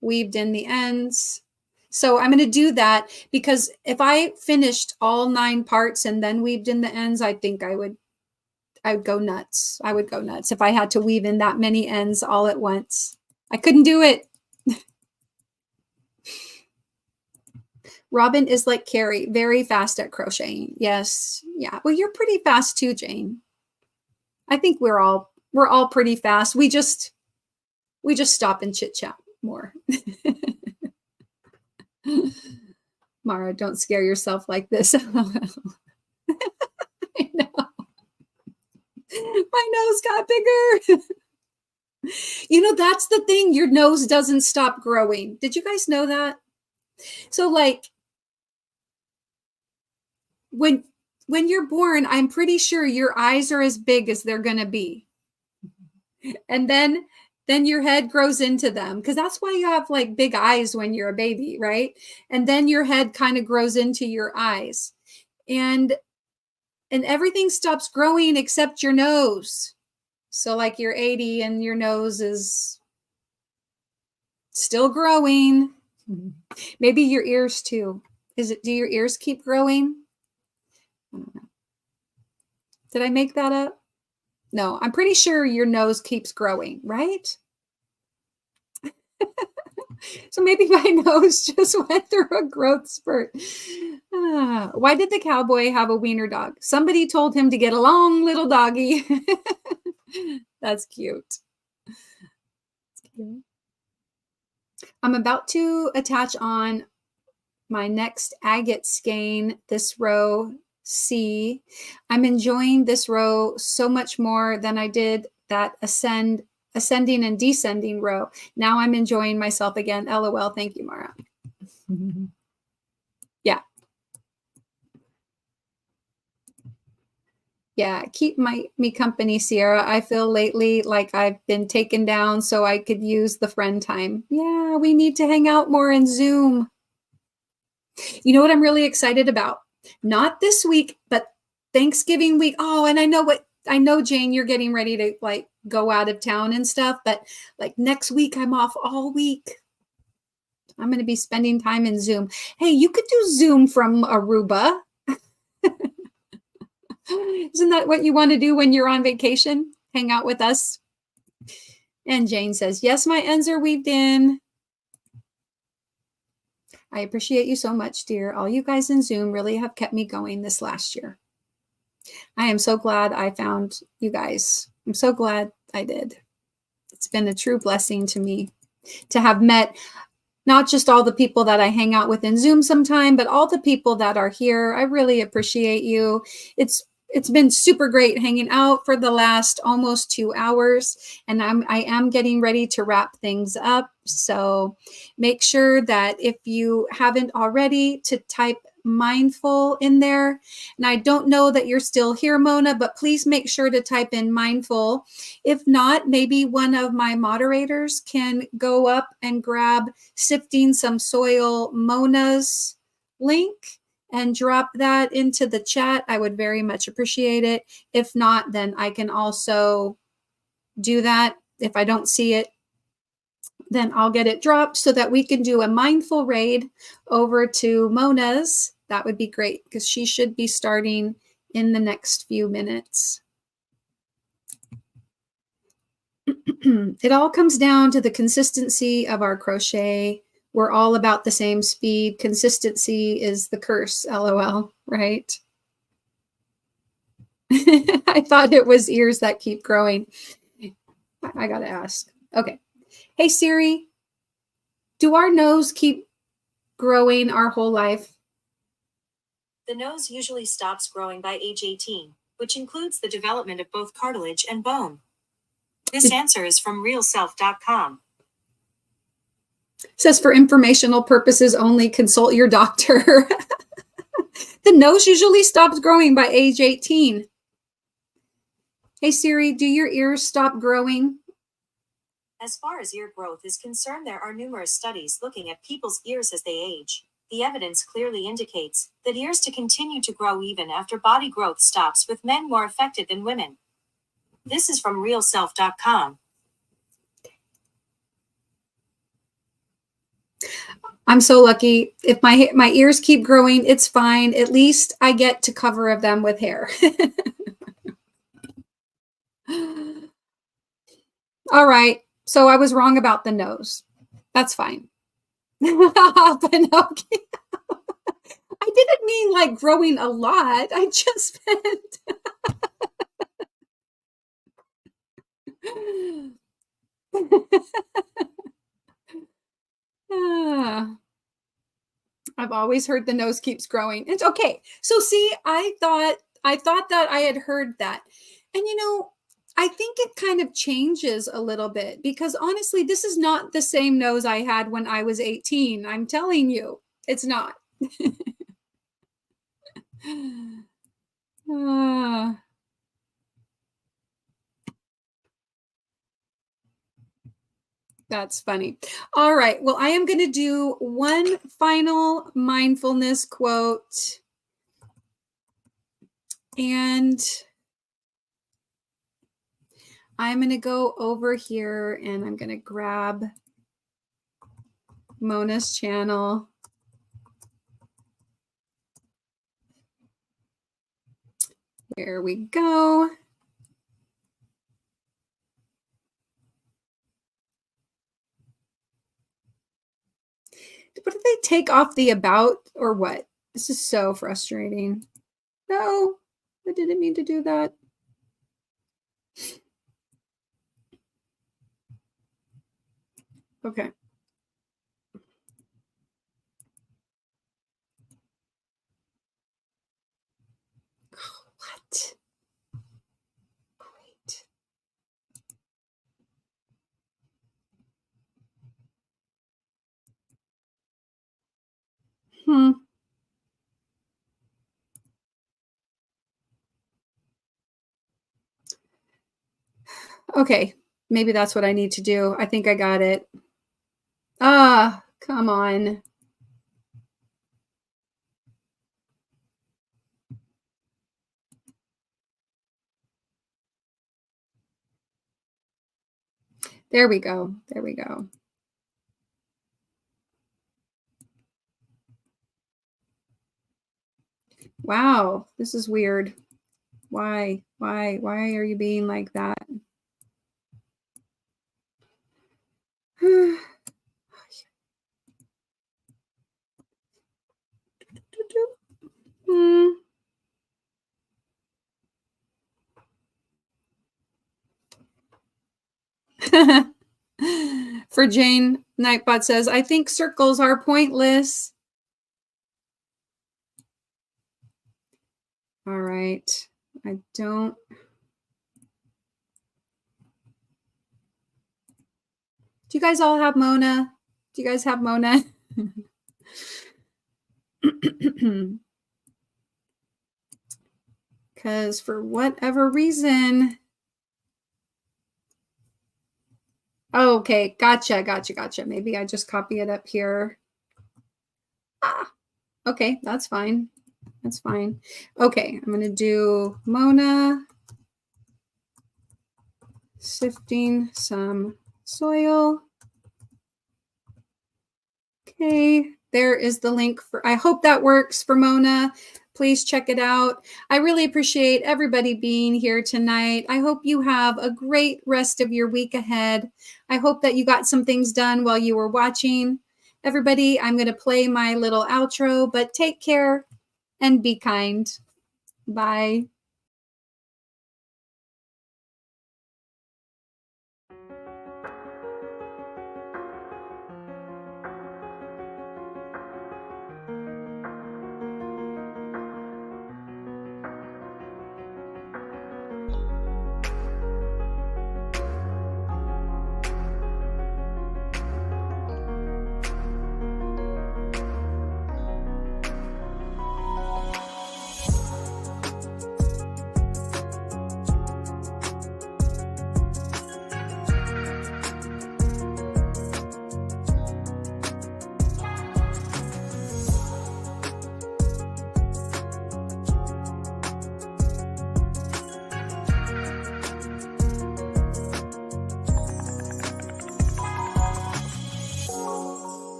weaved in the ends. So I'm going to do that, because if I finished all 9 parts and then weaved in the ends, I think I would go nuts. I would go nuts if I had to weave in that many ends all at once. I couldn't do it. Robin is like Carrie, very fast at crocheting. Yes. Yeah. Well, you're pretty fast too, Jane. I think we're all pretty fast. We just stop and chit chat more. Mara, don't scare yourself like this. I know. My nose got bigger. You know, that's the thing. Your nose doesn't stop growing. Did you guys know that? So like, when you're born, I'm pretty sure your eyes are as big as they're going to be. And then your head grows into them, because that's why you have like big eyes when you're a baby, right? And then your head kind of grows into your eyes. And everything stops growing except your nose. So like you're 80 and your nose is still growing. Maybe your ears too. Do your ears keep growing? I don't know. Did I make that up? No, I'm pretty sure your nose keeps growing, right? So maybe my nose just went through a growth spurt. Why did the cowboy have a wiener dog? Somebody told him to get a long little doggy. That's cute. I'm about to attach on my next agate skein, this row C. I'm enjoying this row so much more than I did that ascending and descending row. Now I'm enjoying myself again. LOL. Thank you, Mara. Yeah. Yeah, keep me company, Sierra. I feel lately like I've been taken down so I could use the friend time. Yeah, we need to hang out more in Zoom. You know what I'm really excited about? Not this week, but Thanksgiving week. Oh, and I know, Jane, you're getting ready to like go out of town and stuff, but like next week I'm off all week. I'm going to be spending time in Zoom. Hey, you could do Zoom from Aruba. Isn't that what you want to do when you're on vacation? Hang out with us? And Jane says, yes, my ends are weaved in. I appreciate you so much, dear. All you guys in Zoom really have kept me going this last year. I am so glad I found you guys. I'm so glad I did. It's been a true blessing to me to have met not just all the people that I hang out with in Zoom sometime, but all the people that are here. I really appreciate you. It's been super great hanging out for the last almost 2 hours, and I am getting ready to wrap things up. So make sure that if you haven't already, to type mindful in there. And I don't know that you're still here, Mona, but please make sure to type in mindful. If not, maybe one of my moderators can go up and grab Sifting Some Soil Mona's link and drop that into the chat. I would very much appreciate it. If not, then I can also do that. If I don't see it, then I'll get it dropped so that we can do a mindful raid over to Mona's that would be great because she should be starting in the next few minutes. It all comes down to the consistency of our crochet. We're all about the same speed. Consistency is the curse, LOL, right? I thought it was ears that keep growing. I got to ask. Okay. Hey, Siri, do our nose keep growing our whole life? The nose usually stops growing by age 18, which includes the development of both cartilage and bone. This answer is from realself.com. Says for informational purposes only, consult your doctor. The nose usually stops growing by age 18. Hey Siri, do your ears stop growing? As far as ear growth is concerned, there are numerous studies looking at people's ears as they age. The evidence clearly indicates that ears to continue to grow even after body growth stops, with men more affected than women. This is from realself.com. I'm so lucky. If my ears keep growing, it's fine. At least I get to cover them with hair. All right. So I was wrong about the nose. That's fine. Pinocchio. I didn't mean like growing a lot. I just meant. I've always heard the nose keeps growing. It's okay. So see, I thought that I had heard that. And you know, I think it kind of changes a little bit because honestly, this is not the same nose I had when I was 18. I'm telling you, it's not. That's funny. All right. Well, I am going to do one final mindfulness quote. And I'm going to go over here and I'm going to grab Mona's channel. There we go. What did they take off the about or what? This is so frustrating. No, I didn't mean to do that. Okay. What? Great. Okay, maybe that's what I need to do. I think I got it. Ah, come on. There we go. There we go. Wow, this is weird. Why are you being like that? For Jane, Nightbot says, I think circles are pointless. All right. I don't. Do you guys all have Mona? Do you guys have Mona? Because for whatever reason. Oh, okay. Gotcha. Maybe I just copy it up here. Ah, okay. That's fine. That's fine. Okay. I'm going to do Mona sifting some soil. Okay. there is the link for, I hope that works for Mona. Please check it out. I really appreciate everybody being here tonight. I hope you have a great rest of your week ahead. I hope that you got some things done while you were watching. Everybody, I'm going to play my little outro, but take care and be kind. Bye.